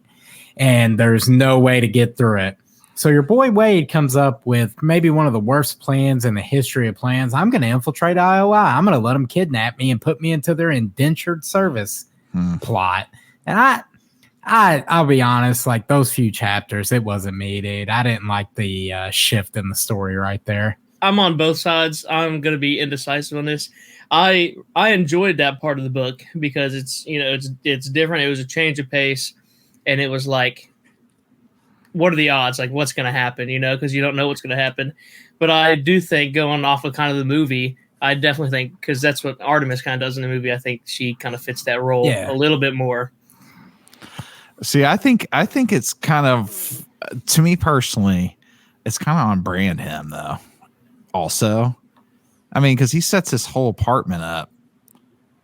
And there's no way to get through it. So your boy Wade comes up with maybe one of the worst plans in the history of plans. I'm going to infiltrate IOI. I'm going to let them kidnap me and put me into their indentured service plot. And I'll be honest, like those few chapters, it wasn't me, dude. I didn't like the shift in the story right there. I'm on both sides. I'm going to be indecisive on this. I enjoyed that part of the book because it's different. It was a change of pace. And it was like, what are the odds? Like, what's going to happen? Because you don't know what's going to happen. But I do think going off of kind of the movie, I definitely think, because that's what Artemis kind of does in the movie, I think she kind of fits that role a little bit more. See, I think it's kind of, to me personally, it's kind of on brand him, though. Also, I mean, because he sets his whole apartment up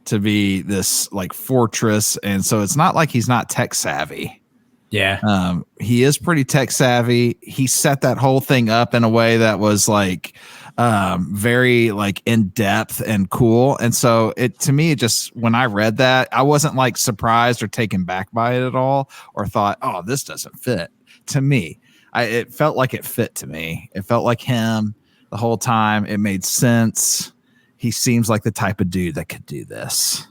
to be this like fortress, and so it's not like he's not tech savvy. He is pretty tech savvy. He set that whole thing up in a way that was like very like in depth and cool. And so to me, when I read that, I wasn't like surprised or taken back by it at all, or thought, oh, this doesn't fit. To me, it felt like it fit to me. It felt like him the whole time. It made sense. He seems like the type of dude that could do this.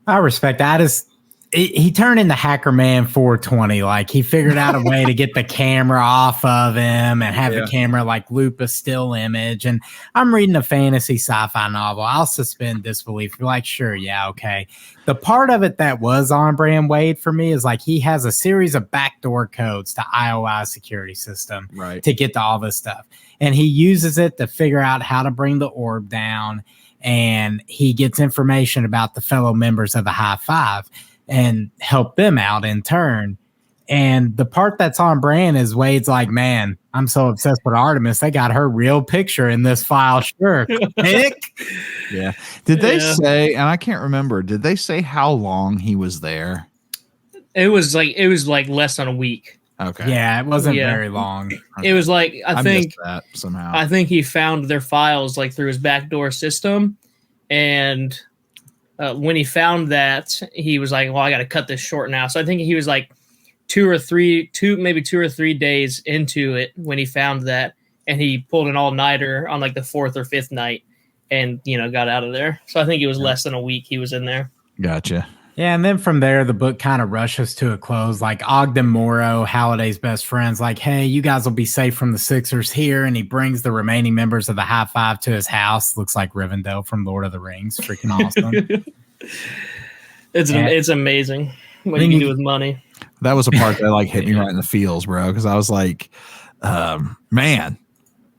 I respect that. He turned into Hacker Man 420. Like he figured out a way to get the camera off of him and have the camera like loop a still image. And I'm reading a fantasy sci-fi novel. I'll suspend disbelief. You're like, sure, yeah, okay. The part of it that was on brand Wade for me is like he has a series of backdoor codes to IOI security system to get to all this stuff. And he uses it to figure out how to bring the orb down. And he gets information about the fellow members of the High Five and help them out in turn. And the part that's on brand is Wade's like, man, I'm so obsessed with Artemis. They got her real picture in this file. Sure. Nick. Yeah. Did they say, and I can't remember, did they say how long he was there? It was like less than a week. Okay. Yeah, it wasn't very long. Okay. It was like, I think that somehow. I think he found their files like through his backdoor system. And when he found that, he was like, well, I got to cut this short now. So I think he was like 2 or 3 days into it when he found that, and he pulled an all-nighter on like the 4th or 5th night and got out of there. So I think it was less than a week he was in there. Gotcha. Yeah, and then from there, the book kind of rushes to a close. Like Ogden Morrow, Halliday's best friend's like, hey, you guys will be safe from the Sixers here. And he brings the remaining members of the High Five to his house. Looks like Rivendell from Lord of the Rings. Freaking awesome. It's amazing what you can do with money. That was a part that hit me right in the feels, bro. Because I was like, man,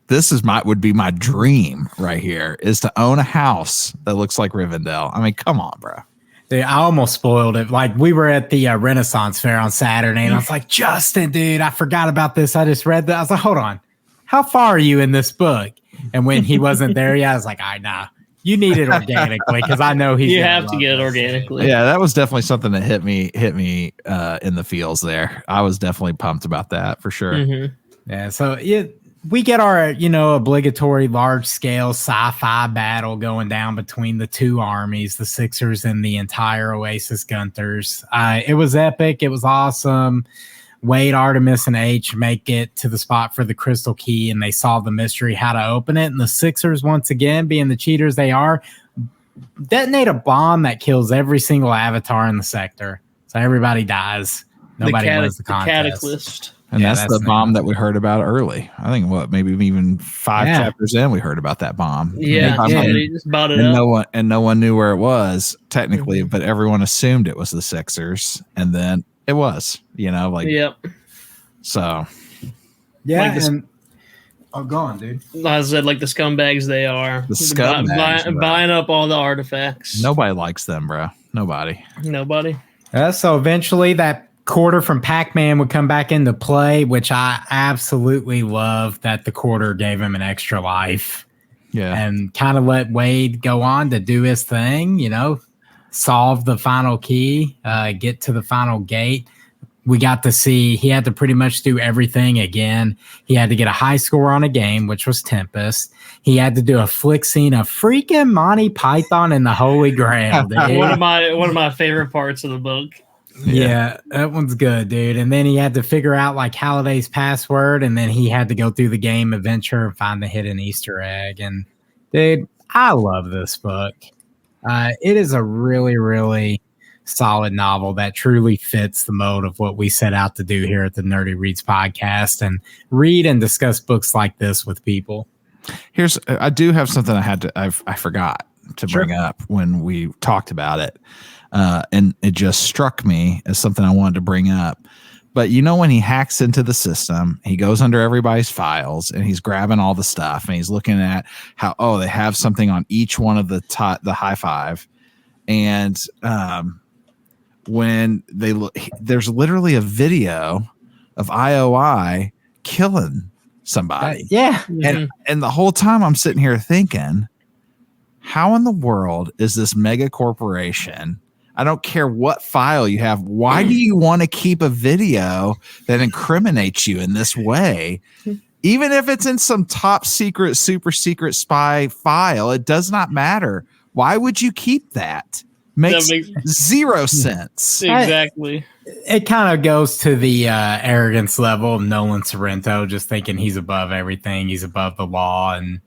this would be my dream right here, is to own a house that looks like Rivendell. I mean, come on, bro. Dude, I almost spoiled it. Like, we were at the Renaissance Fair on Saturday, and I was like, Justin, dude, I forgot about this. I just read that. I was like, hold on. How far are you in this book? And when he wasn't there yet, I was like, all right, nah, you need it organically, because I know he's. You have to get it organically. Yeah, that was definitely something that hit me in the feels there. I was definitely pumped about that for sure. Mm-hmm. Yeah, so we get our, obligatory large-scale sci-fi battle going down between the two armies, the Sixers and the entire Oasis Gunters. It was epic. It was awesome. Wade, Artemis, and H make it to the spot for the crystal key, and they solve the mystery how to open it. And the Sixers, once again, being the cheaters they are, detonate a bomb that kills every single avatar in the sector. So everybody dies. Nobody wins the contest. Cataclysm. And that's the bomb that we heard about early. I think maybe even 5 chapters in, we heard about that bomb. Yeah, somebody just bought it up. No one knew where it was technically, but everyone assumed it was the Sixers, and then it was. Yep. So. Yeah. Go on, dude. I said, like the scumbags they are. The scumbags. Buying up all the artifacts. Nobody likes them, bro. Nobody. So eventually that quarter from Pac-Man would come back into play, which I absolutely love that the quarter gave him an extra life. Yeah. And kind of let Wade go on to do his thing, solve the final key, get to the final gate. We got to see he had to pretty much do everything again. He had to get a high score on a game, which was Tempest. He had to do a flick scene of freaking Monty Python and the Holy Grail. Dude. one of my favorite parts of the book. Yeah, that one's good, dude. And then he had to figure out Halliday's password, and then he had to go through the game adventure and find the hidden Easter egg. And dude, I love this book. It is a really, really solid novel that truly fits the mode of what we set out to do here at the Nerdy Reads podcast, and read and discuss books like this with people. I do have something I forgot to bring up when we talked about it. And it just struck me as something I wanted to bring up. But when he hacks into the system, he goes under everybody's files and he's grabbing all the stuff and he's looking at how, they have something on each one of the high five. And when they look, there's literally a video of IOI killing somebody. And the whole time I'm sitting here thinking, how in the world is this mega corporation? I don't care what file you have. Why do you want to keep a video that incriminates you in this way? Even if it's in some top secret, super secret spy file, it does not matter. Why would you keep that? Makes zero sense. Exactly. It kind of goes to the arrogance level of Nolan Sorrento, just thinking he's above everything. He's above the law. And,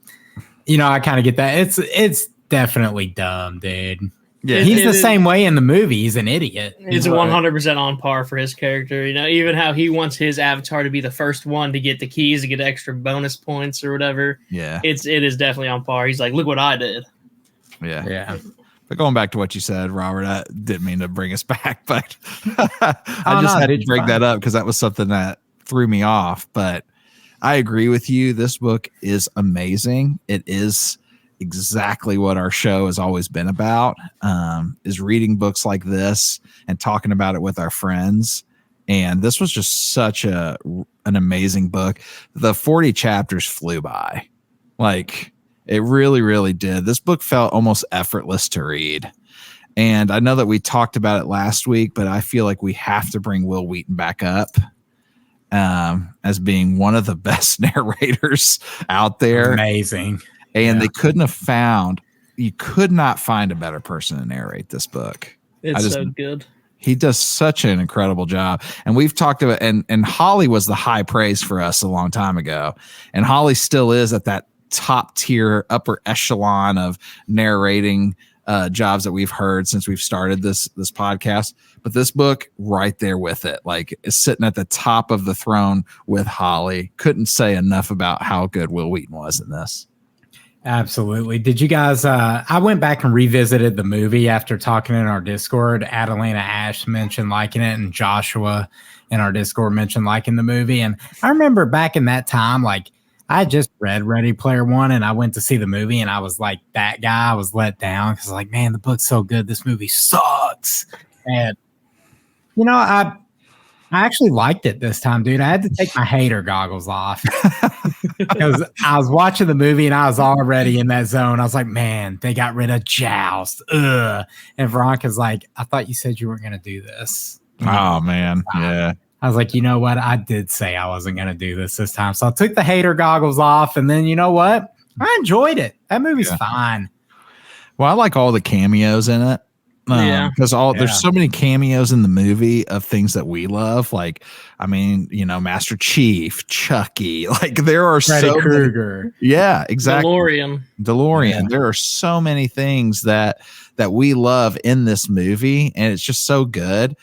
I kind of get that. It's definitely dumb, dude. Yeah, he's the same way in the movie. He's an idiot. It's 100% on par for his character. Even how he wants his avatar to be the first one to get the keys, to get extra bonus points or whatever. Yeah, it is definitely on par. He's like, look what I did. Yeah. But going back to what you said, Robert, I didn't mean to bring us back, but I just had to bring that up because that was something that threw me off. But I agree with you. This book is amazing. It is exactly what our show has always been about, is reading books like this and talking about it with our friends. And this was just such an amazing book. The 40 chapters flew by. It really, really did. This book felt almost effortless to read. And I know that we talked about it last week, but I feel like we have to bring Will Wheaton back up as being one of the best narrators out there. Amazing. And you could not find a better person to narrate this book. It's so good. He does such an incredible job. And we've talked about, and Holly was the high praise for us a long time ago. And Holly still is at that top tier, upper echelon of narrating jobs that we've heard since we've started this podcast. But this book right there with it, like, is sitting at the top of the throne with Holly. Couldn't say enough about how good Will Wheaton was in this. Absolutely. Did you guys, I went back and revisited the movie after talking in our Discord. Adelina Ash mentioned liking it, and Joshua in our Discord mentioned liking the movie. And I remember back in that time, like, I just read Ready Player One and I went to see the movie, and I was like that guy. I was let down because, like, man, the book's so good. This movie sucks. And, you know, I actually liked it this time, dude. I had to take my hater goggles off because I was watching the movie and I was already in that zone. I was like, man, they got rid of Joust. Ugh. And Veronica's like, I thought you said you weren't going to do this. Oh, man. Yeah. I was like, you know what? I did say I wasn't going to do this time. So I took the hater goggles off, and then, you know what? I enjoyed it. That movie's fine. Well, I like all the cameos in it. Because there's so many cameos in the movie of things that we love. Like, I mean, you know, Master Chief, Chucky, like, there are Freddy Krueger. Yeah, exactly. DeLorean. Yeah. There are so many things that we love in this movie, and it's just so good.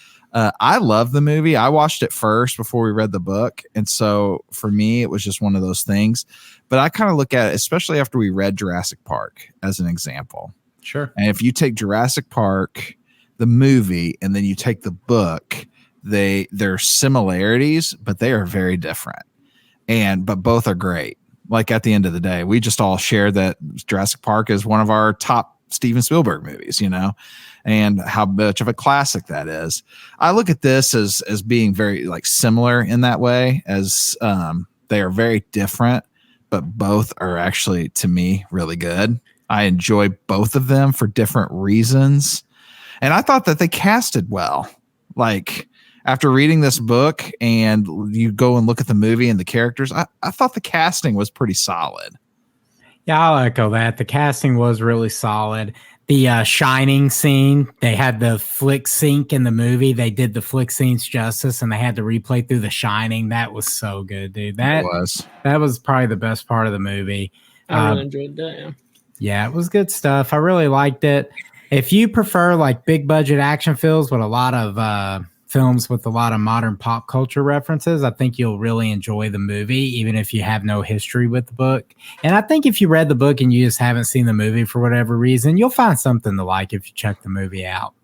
I love the movie. I watched it first before we read the book. And so for me, it was just one of those things. But I kind of look at it, especially after we read Jurassic Park as an example. Sure. And if you take Jurassic Park, the movie, and then you take the book, there are similarities, but they are very different. But both are great. Like, at the end of the day, we just all share that Jurassic Park is one of our top Steven Spielberg movies, you know, and how much of a classic that is. I look at this as being very, like, similar in that way, as they are very different, but both are actually, to me, really good. I enjoy both of them for different reasons. And I thought that they casted well. Like, after reading this book and you go and look at the movie and the characters, I thought the casting was pretty solid. Yeah, I'll echo that. The casting was really solid. The Shining scene, they had the flick sync in the movie. They did the flick scenes justice, and they had to replay through The Shining. That was so good, dude. That was probably the best part of the movie. I really enjoyed that, yeah. Yeah, it was good stuff. I really liked it. If you prefer, like, big budget action films with a lot of films with a lot of modern pop culture references, I think you'll really enjoy the movie, even if you have no history with the book. And I think if you read the book and you just haven't seen the movie for whatever reason, you'll find something to like if you check the movie out.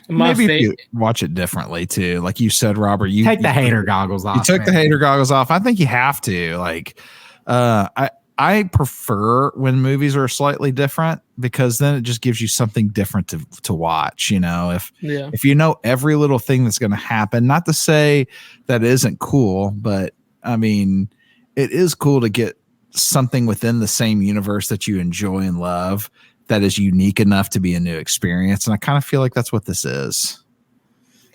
Maybe if you watch it differently too. Like you said, Robert, you take the hater goggles off. You took the hater goggles off. I think you have to. Like, I prefer when movies are slightly different, because then it just gives you something different to watch. You know, if you know every little thing that's going to happen, not to say that isn't cool, but I mean, it is cool to get something within the same universe that you enjoy and love that is unique enough to be a new experience. And I kind of feel like that's what this is.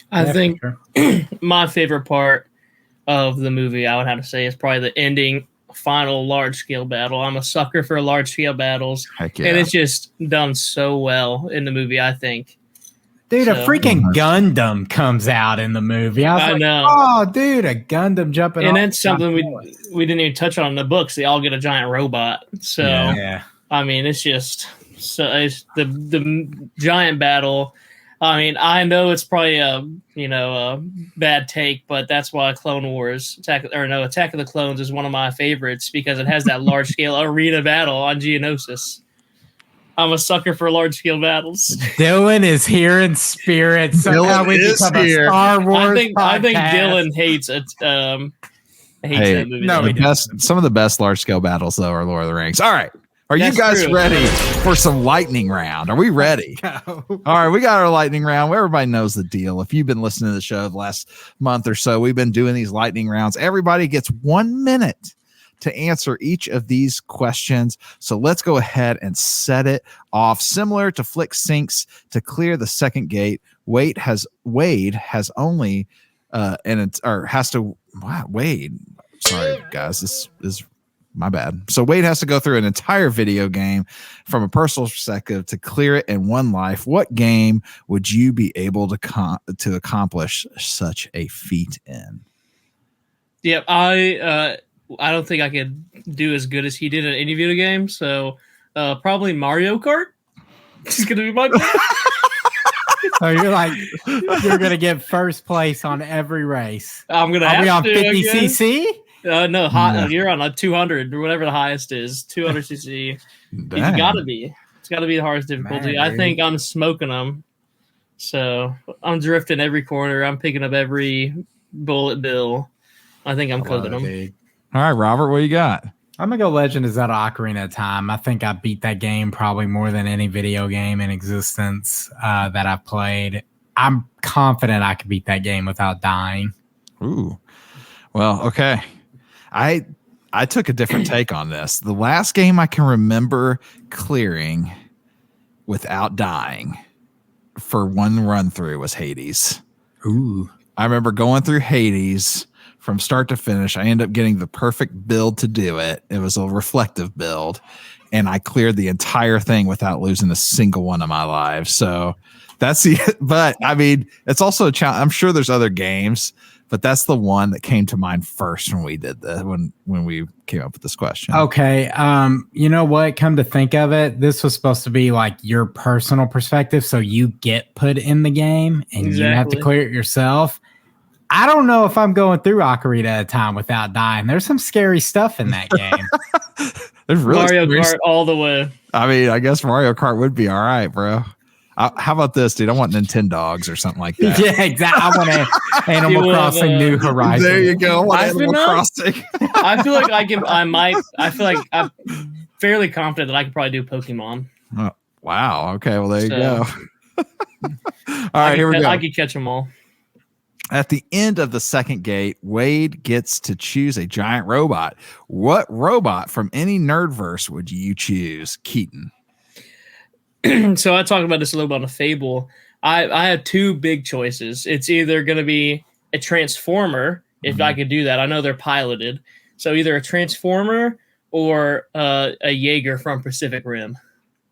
I think my favorite part of the movie, I would have to say, is probably the ending final large scale battle. I'm a sucker for large scale battles. Heck yeah. And it's just done so well in the movie, I think. Dude, a freaking Gundam comes out in the movie. I know. Oh, dude, a Gundam jumping. And that's something we didn't even touch on in the books. They all get a giant robot. So I mean, it's just it's the giant battle. I mean, I know it's probably a bad take, but that's why Clone Wars Attack of the Clones is one of my favorites, because it has that large scale arena battle on Geonosis. I'm a sucker for large scale battles. Dylan is here in spirit. Somehow we become a Star Wars. I think Dylan hates it. That movie. No, some of the best large scale battles though are Lord of the Rings. All right. Are you guys ready for some lightning round? Are we ready? All right, we got our lightning round. Everybody knows the deal. If you've been listening to the show the last month or so, we've been doing these lightning rounds. Everybody gets 1 minute to answer each of these questions. So let's go ahead and set it off. Similar to Flick Syncs, to clear the second gate, Wade has only Wade. Sorry, guys, this is my bad. So Wade has to go through an entire video game from a personal perspective to clear it in one life. What game would you be able to accomplish such a feat in? Yep, I I don't think I could do as good as he did in any video game. So probably Mario Kart. He's gonna be my pick. So you're gonna get first place on every race. I'm gonna. Are have we on to, 50cc? No, you're on a 200 or whatever the highest is. 200cc. It's gotta be. It's gotta be the hardest difficulty. Man, I think I'm smoking them. So I'm drifting every corner. I'm picking up every bullet bill. I think I'm cooking them. Dude. All right, Robert, what you got? I'm gonna go Legend of Zelda Ocarina of Time. I think I beat that game probably more than any video game in existence that I've played. I'm confident I could beat that game without dying. Ooh. Well, okay. I took a different take on this. The last game I can remember clearing without dying for one run through was Hades. Ooh. I remember going through Hades from start to finish. I ended up getting the perfect build to do it. It was a reflective build, and I cleared the entire thing without losing a single one of my lives. So that's but I mean, it's also a challenge. I'm sure there's other games, but that's the one that came to mind first when we did that, when we came up with this question. Okay. You know what? Come to think of it, this was supposed to be like your personal perspective. So you get put in the game and you have to clear it yourself. I don't know if I'm going through Ocarina of Time without dying. There's some scary stuff in that game. There's really Mario Kart all the way. I mean, I guess Mario Kart would be all right, bro. How about this, dude? I want Nintendogs or something like that. Yeah, exactly. I want Animal Crossing New Horizons. There you go. Animal Crossing. I feel like I feel like I'm fairly confident that I could probably do Pokemon. Oh, wow. Okay. Well, there you go. All right, here we go. I could catch them all. At the end of the second gate, Wade gets to choose a giant robot. What robot from any Nerdverse would you choose, Keaton? So I talked about this a little bit on a Fable. I have two big choices. It's either going to be a Transformer, if I could do that. I know they're piloted. So either a Transformer or a Jaeger from Pacific Rim.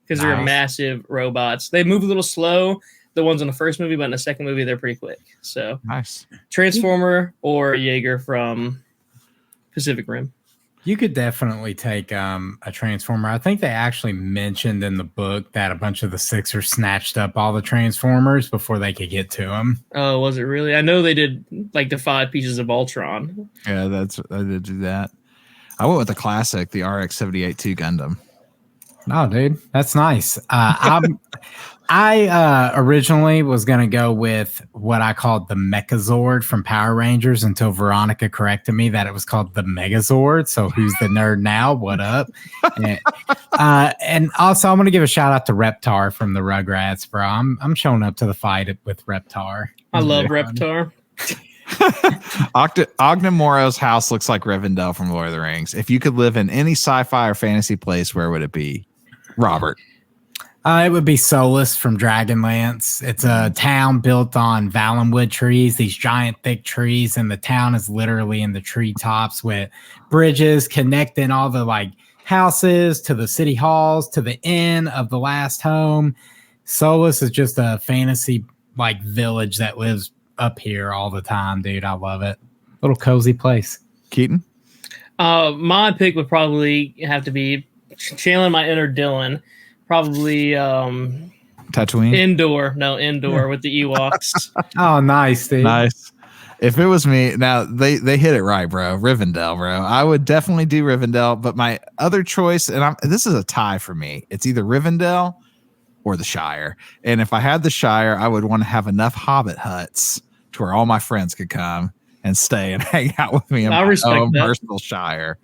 Because they're massive robots. They move a little slow, the ones in the first movie, but in the second movie, they're pretty quick. So nice. Transformer or Jaeger from Pacific Rim. You could definitely take a Transformer. I think they actually mentioned in the book that a bunch of the Sixers snatched up all the Transformers before they could get to them. Oh, was it really? I know they did like the 5 pieces of Ultron. Yeah, I did do that. I went with the classic, the RX-78-2 Gundam. Oh, dude, that's nice. I originally was going to go with what I called the Mechazord from Power Rangers until Veronica corrected me that it was called the Megazord. So who's the nerd now? What up? And also, I'm going to give a shout out to Reptar from the Rugrats, bro. I'm showing up to the fight with Reptar. I love Reptar. Ogden Moro's house looks like Rivendell from Lord of the Rings. If you could live in any sci-fi or fantasy place, where would it be, Robert? It would be Solus from Dragonlance. It's a town built on Valenwood trees, these giant thick trees, and the town is literally in the treetops with bridges connecting all the like houses to the city halls to the inn of the last home. Solus is just a fantasy like village that lives up here all the time, dude. I love it. Little cozy place. Keaton? My pick would probably have to be channeling my inner Dylan. Probably Tatooine? Indoor with the Ewoks. Oh, nice, dude. Nice. If it was me, now they hit it right, bro. Rivendell, bro. I would definitely do Rivendell, but my other choice, and this is a tie for me. It's either Rivendell or the Shire. And if I had the Shire, I would want to have enough Hobbit huts to where all my friends could come and stay and hang out with me in my own personal Shire.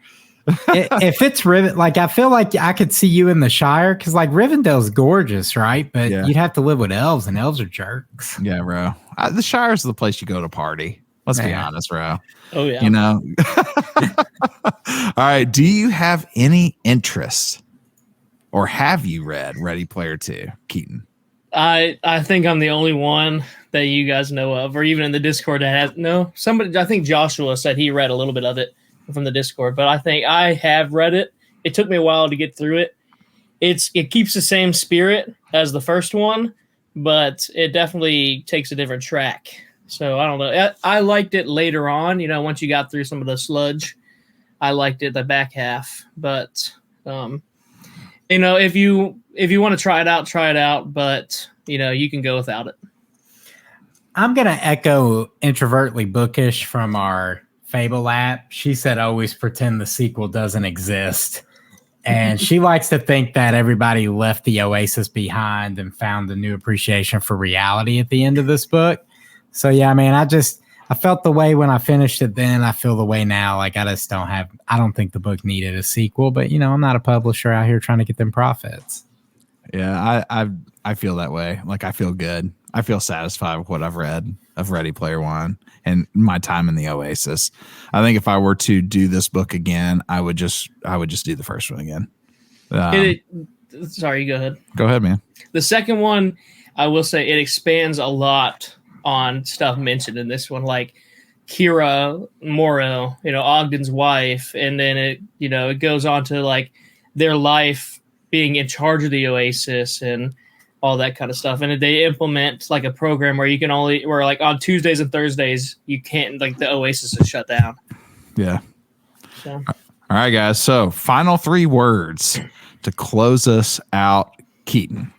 If it's like I feel like I could see you in the Shire because like Rivendell's gorgeous, right? But you'd have to live with elves, and elves are jerks. Yeah, bro. The Shire is the place you go to party. Let's be honest, bro. Oh yeah. You know. All right. Do you have any interest, or have you read Ready Player 2, Keaton? I think I'm the only one that you guys know of, or even in the Discord that has somebody. I think Joshua said he read a little bit of it from the Discord, but I think I have read it. It took me a while to get through it. It keeps the same spirit as the first one, but it definitely takes a different track. So I don't know. I liked it later on, once you got through some of the sludge. I liked it, the back half. But if you want to try it out. But you can go without it. I'm going to echo Introvertly Bookish from our Fable app. She said, always pretend the sequel doesn't exist. And she likes to think that everybody left the Oasis behind and found a new appreciation for reality at the end of this book. So, yeah, man, I felt the way when I finished it then. I feel the way now. Like, I don't think the book needed a sequel. But, I'm not a publisher out here trying to get them profits. Yeah, I feel that way. Like, I feel good. I feel satisfied with what I've read of Ready Player One and my time in the Oasis. I think if I were to do this book again, I would just do the first one again. Sorry, go ahead. Go ahead, man. The second one, I will say, it expands a lot on stuff mentioned in this one, like Kira Morrow, Ogden's wife, and then it goes on to like their life being in charge of the Oasis and all that kind of stuff. And they implement like a program where you can where like on Tuesdays and Thursdays, you can't, like, the Oasis is shut down. Yeah. So. All right, guys. So final 3 words to close us out. Keaton.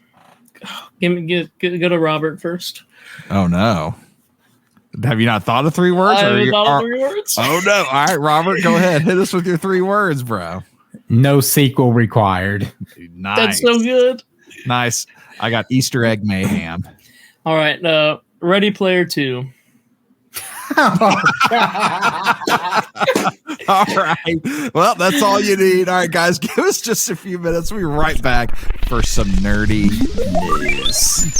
Go to Robert first. Oh, no. Have you not thought of 3 words? I haven't thought of 3 words. Oh, no. All right, Robert, go ahead. Hit us with your 3 words, bro. No sequel required. Nice. That's so good. Nice. I got Easter egg mayhem. All right. Ready Player 2. All right. Well, that's all you need. All right, guys, give us just a few minutes. We'll be right back for some nerdy news.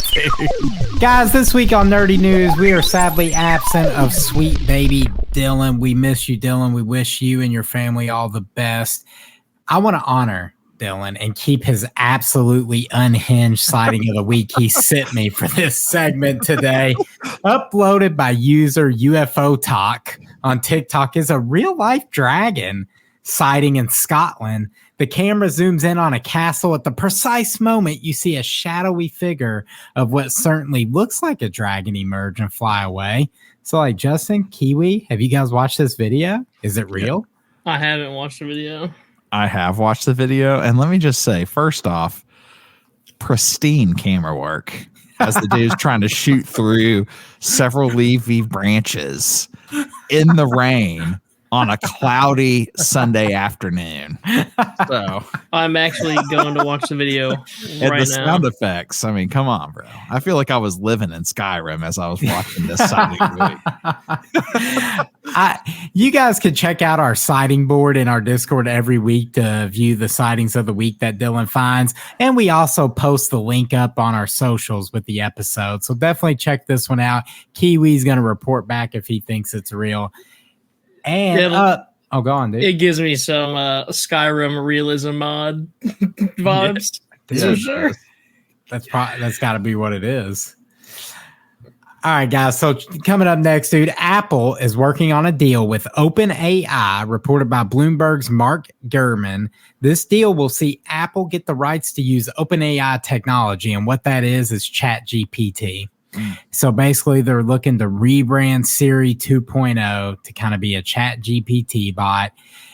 Guys, this week on Nerdy News, we are sadly absent of sweet baby Dylan. We miss you, Dylan. We wish you and your family all the best. I want to honor Dylan and keep his absolutely unhinged sighting of the week he sent me for this segment today. Uploaded by user UFO Talk on TikTok is a real-life dragon sighting in Scotland. The camera zooms in on a castle. At the precise moment, you see a shadowy figure of what certainly looks like a dragon emerge and fly away. So, like, Justin, Kiwi, have you guys watched this video? Is it real? I haven't watched the video. I have watched the video, and let me just say, first off, pristine camera work as the dude's trying to shoot through several leafy branches in the rain on a cloudy Sunday afternoon. So I'm actually going to watch the video and right the now. sound effects. I mean, come on, bro. I feel like I was living in Skyrim as I was watching this sighting movie. You guys can check out our sighting board in our Discord every week to view the sightings of the week that Dylan finds. And we also post the link up on our socials with the episode. So definitely check this one out. Kiwi's going to report back if he thinks it's real. And go on, dude. It gives me some Skyrim realism mod vibes. Yeah, sure. That's got to be what it is. All right, guys. So coming up next, dude, Apple is working on a deal with OpenAI, reported by Bloomberg's Mark Gurman. This deal will see Apple get the rights to use OpenAI technology, and what that is ChatGPT. So basically, they're looking to rebrand Siri 2.0 to kind of be a ChatGPT bot.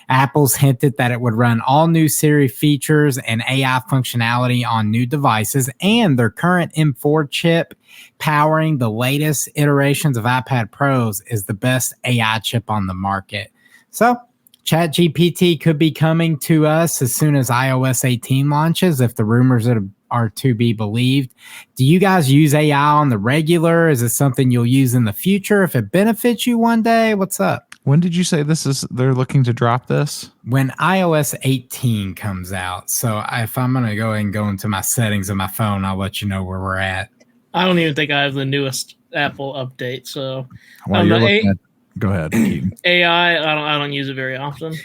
Apple's hinted that it would run all new Siri features and AI functionality on new devices, and their current M4 chip powering the latest iterations of iPad Pros is the best AI chip on the market. So ChatGPT could be coming to us as soon as iOS 18 launches, if the rumors are to be believed. Do you guys use AI on the regular? Is it something you'll use in the future if it benefits you one day? What's up? When did you say they're looking to drop this? When iOS 18 comes out. So if I'm going to go ahead and go into my settings of my phone, I'll let you know where we're at. I don't even think I have the newest Apple update. So go ahead, Keaton. AI, I don't use it very often.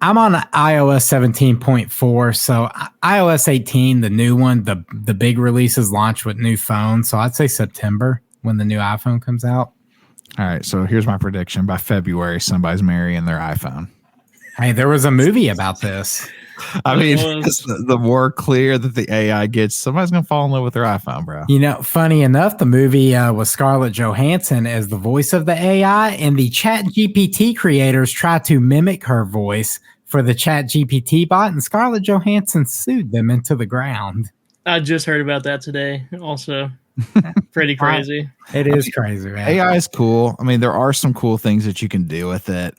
I'm on iOS 17.4, so iOS 18, the new one, the big releases launch with new phones. So I'd say September when the new iPhone comes out. All right, so here's my prediction. By February, somebody's marrying their iPhone. Hey, there was a movie about this. I mean, It was. the more clear that the AI gets, somebody's gonna fall in love with their iPhone, bro. You know, funny enough, the movie was Scarlett Johansson as the voice of the AI, and the Chat GPT creators tried to mimic her voice for the Chat GPT bot, and Scarlett Johansson sued them into the ground. I just heard about that today. Also, pretty crazy. It is crazy, man. AI is cool. I mean, there are some cool things that you can do with it.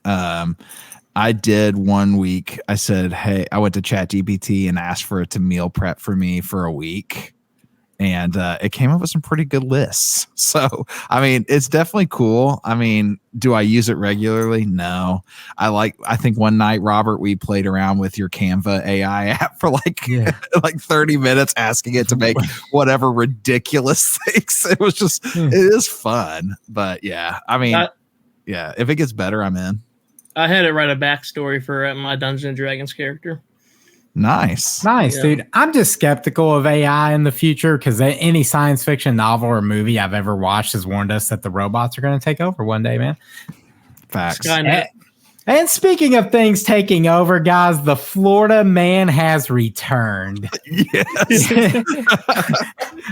I did one week. I said, hey, I went to ChatGPT and asked for it to meal prep for me for a week. And it came up with some pretty good lists. So, I mean, it's definitely cool. I mean, do I use it regularly? No. I think one night, Robert, we played around with your Canva AI app for like 30 minutes, asking it to make whatever ridiculous things. It was just, it is fun. But yeah, I mean, yeah, if it gets better, I'm in. I had it write a backstory for my Dungeons and Dragons character. Nice, yeah. Dude. I'm just skeptical of AI in the future because any science fiction novel or movie I've ever watched has warned us that the robots are going to take over one day, man. Facts. And speaking of things taking over, guys, the Florida man has returned. Yes.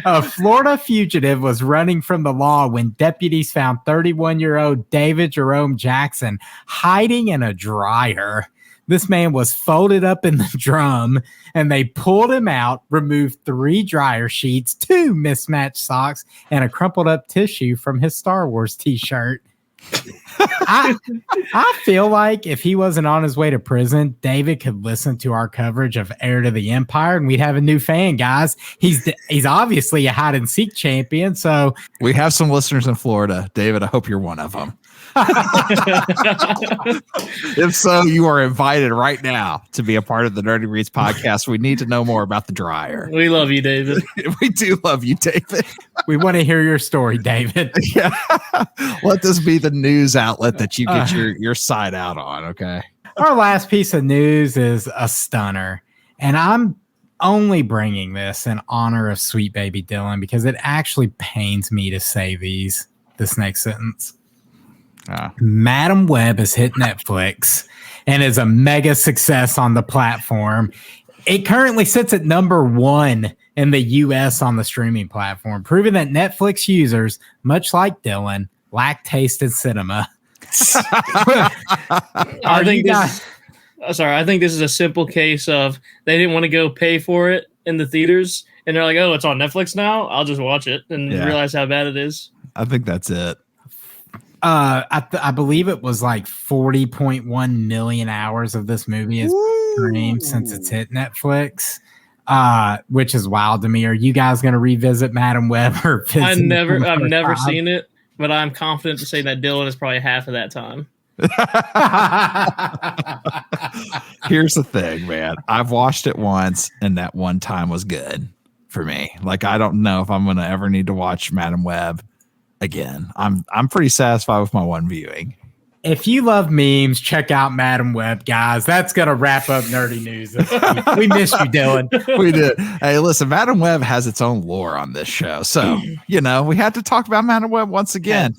A Florida fugitive was running from the law when deputies found 31-year-old David Jerome Jackson hiding in a dryer. This man was folded up in the drum, and they pulled him out, removed 3 dryer sheets, 2 mismatched socks, and a crumpled up tissue from his Star Wars t-shirt. I feel like if he wasn't on his way to prison, David could listen to our coverage of Heir to the Empire, and we'd have a new fan, guys. He's obviously a hide and seek champion, so we have some listeners in Florida. David, I hope you're one of them. If so, you are invited right now to be a part of the Nerdy Reads podcast. We need to know more about the dryer. We love you, David. We do love you, David. We want to hear your story, David. Yeah. Let this be the news outlet that you get your side out on, okay? Our last piece of news is a stunner, and I'm only bringing this in honor of sweet baby Dylan because it actually pains me to say this next sentence. Madam Web has hit Netflix and is a mega success on the platform. It currently sits at number 1 in the US on the streaming platform, proving that Netflix users, much like Dylan, lack taste in cinema. I think this is a simple case of they didn't want to go pay for it in the theaters, and they're like, oh, it's on Netflix now? I'll just watch it and realize how bad it is. I think that's it. I believe it was like 40.1 million hours of this movie is streamed since it's hit Netflix, which is wild to me. Are you guys going to revisit Madam Web? I've never seen it, but I'm confident to say that Dylan is probably half of that time. Here's the thing, man. I've watched it once, and that one time was good for me. Like, I don't know if I'm going to ever need to watch Madam Web again. I'm pretty satisfied with my one viewing. If you love memes, check out Madam Web, guys. That's going to wrap up nerdy news. We missed you, Dylan. We did. Hey, listen, Madam Web has its own lore on this show. So, we had to talk about Madam Web once again.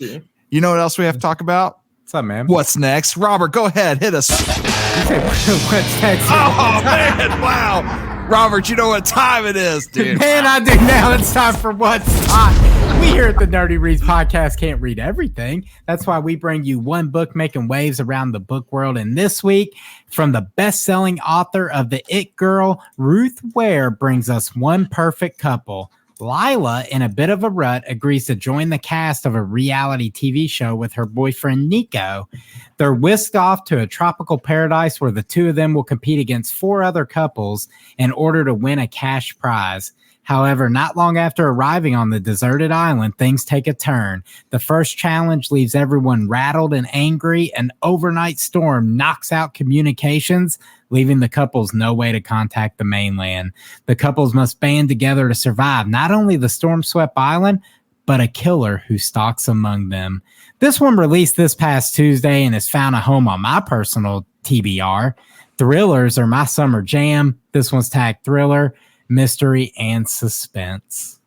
You know what else we have to talk about? What's up, man? What's next? Robert, go ahead. Hit us. What's next? Oh, man. Wow. Robert, you know what time it is, dude. Man, I do now. It's time for What's Hot. We here at the Nerdy Reads podcast can't read everything. That's why we bring you one book making waves around the book world. And this week, from the best-selling author of The It Girl, Ruth Ware brings us One Perfect Couple. Lila, in a bit of a rut, agrees to join the cast of a reality TV show with her boyfriend, Nico. They're whisked off to a tropical paradise where the two of them will compete against 4 other couples in order to win a cash prize. However, not long after arriving on the deserted island, things take a turn. The first challenge leaves everyone rattled and angry. An overnight storm knocks out communications, leaving the couples no way to contact the mainland. The couples must band together to survive not only the storm-swept island, but a killer who stalks among them. This one released this past Tuesday and has found a home on my personal TBR. Thrillers are my summer jam. This one's tagged thriller, mystery, and suspense.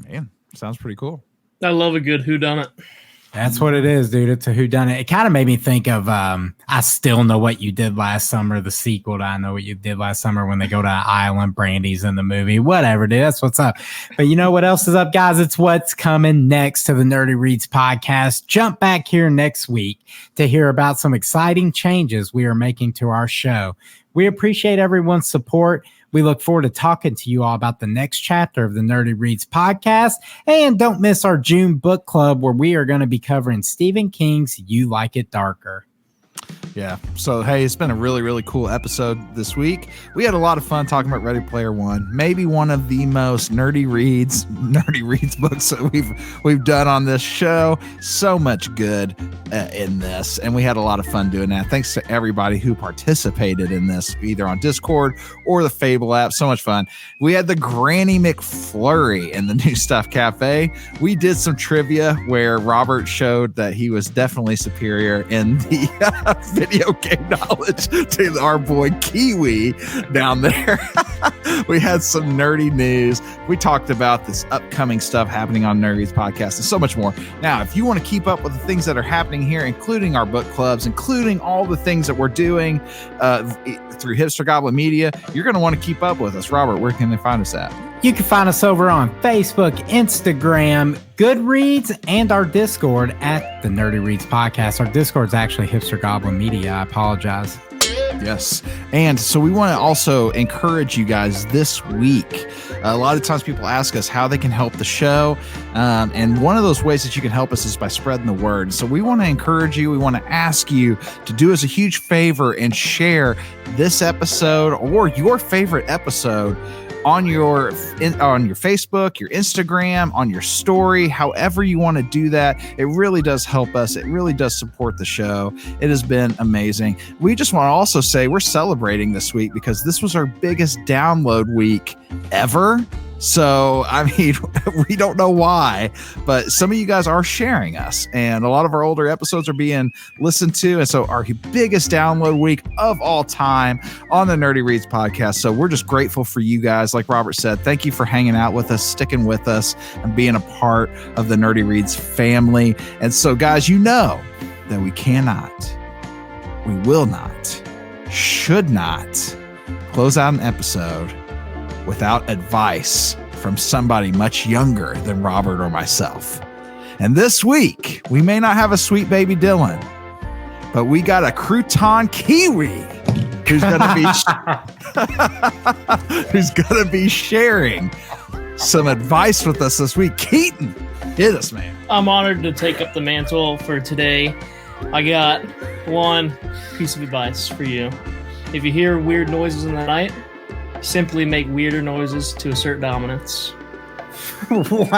Man, sounds pretty cool. I love a good whodunit. That's what it is, dude. It's a whodunit. It kind of made me think of I Still Know What You Did Last Summer, the sequel to I Know What You Did Last Summer, when they go to an island. Brandy's in the movie. Whatever, dude. That's what's up. But you know what else is up, guys? It's what's coming next to the Nerdy Reads podcast. Jump back here next week to hear about some exciting changes we are making to our show. We appreciate everyone's support. We look forward to talking to you all about the next chapter of the Nerdy Reads podcast. And don't miss our June book club, where we are going to be covering Stephen King's You Like It Darker. Yeah. So, hey, it's been a really, really cool episode this week. We had a lot of fun talking about Ready Player One, maybe one of the most nerdy reads books that we've done on this show. So much good in this, and we had a lot of fun doing that. Thanks to everybody who participated in this, either on Discord or the Fable app. So much fun. We had the Granny McFlurry in the New Stuff Cafe. We did some trivia where Robert showed that he was definitely superior in the video game knowledge to our boy Kiwi down there. We had some nerdy news. We talked about this upcoming stuff happening on Nerdy's podcast and so much more. Now, if you want to keep up with the things that are happening here, including our book clubs, including all the things that we're doing through Hipster Goblin Media, you're going to want to keep up with us. Robert, where can they find us at? You can find us over on Facebook, Instagram, Goodreads, and our Discord at the Nerdy Reads Podcast. Our Discord is actually Hipster Goblin Media. I apologize. Yes. And so we want to also encourage you guys this week. A lot of times people ask us how they can help the show. And one of those ways that you can help us is by spreading the word. So we want to encourage you. We want to ask you to do us a huge favor and share this episode or your favorite episode on your Facebook, your Instagram, on your story, however you want to do that. It really does help us. It really does support the show. It has been amazing. We just want to also say we're celebrating this week because this was our biggest download week ever. So, I mean, we don't know why, but some of you guys are sharing us, and a lot of our older episodes are being listened to. And so our biggest download week of all time on the Nerdy Reads podcast. So we're just grateful for you guys. Like Robert said, thank you for hanging out with us, sticking with us, and being a part of the Nerdy Reads family. And so, guys, you know that we cannot, we will not, should not close out an episode without advice from somebody much younger than Robert or myself. And this week, we may not have a sweet baby Dylan, but we got a crouton Kiwi who's gonna be sharing some advice with us this week. Keaton, hit us, man. I'm honored to take up the mantle for today. I got one piece of advice for you. If you hear weird noises in the night, simply make weirder noises to assert dominance. Wow.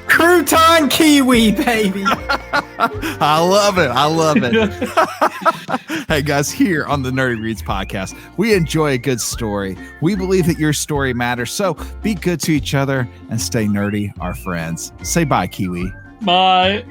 Crouton Kiwi, baby. I love it. I love it. Hey, guys, here on the Nerdy Reads podcast, we enjoy a good story. We believe that your story matters. So be good to each other and stay nerdy, our friends. Say bye, Kiwi. Bye.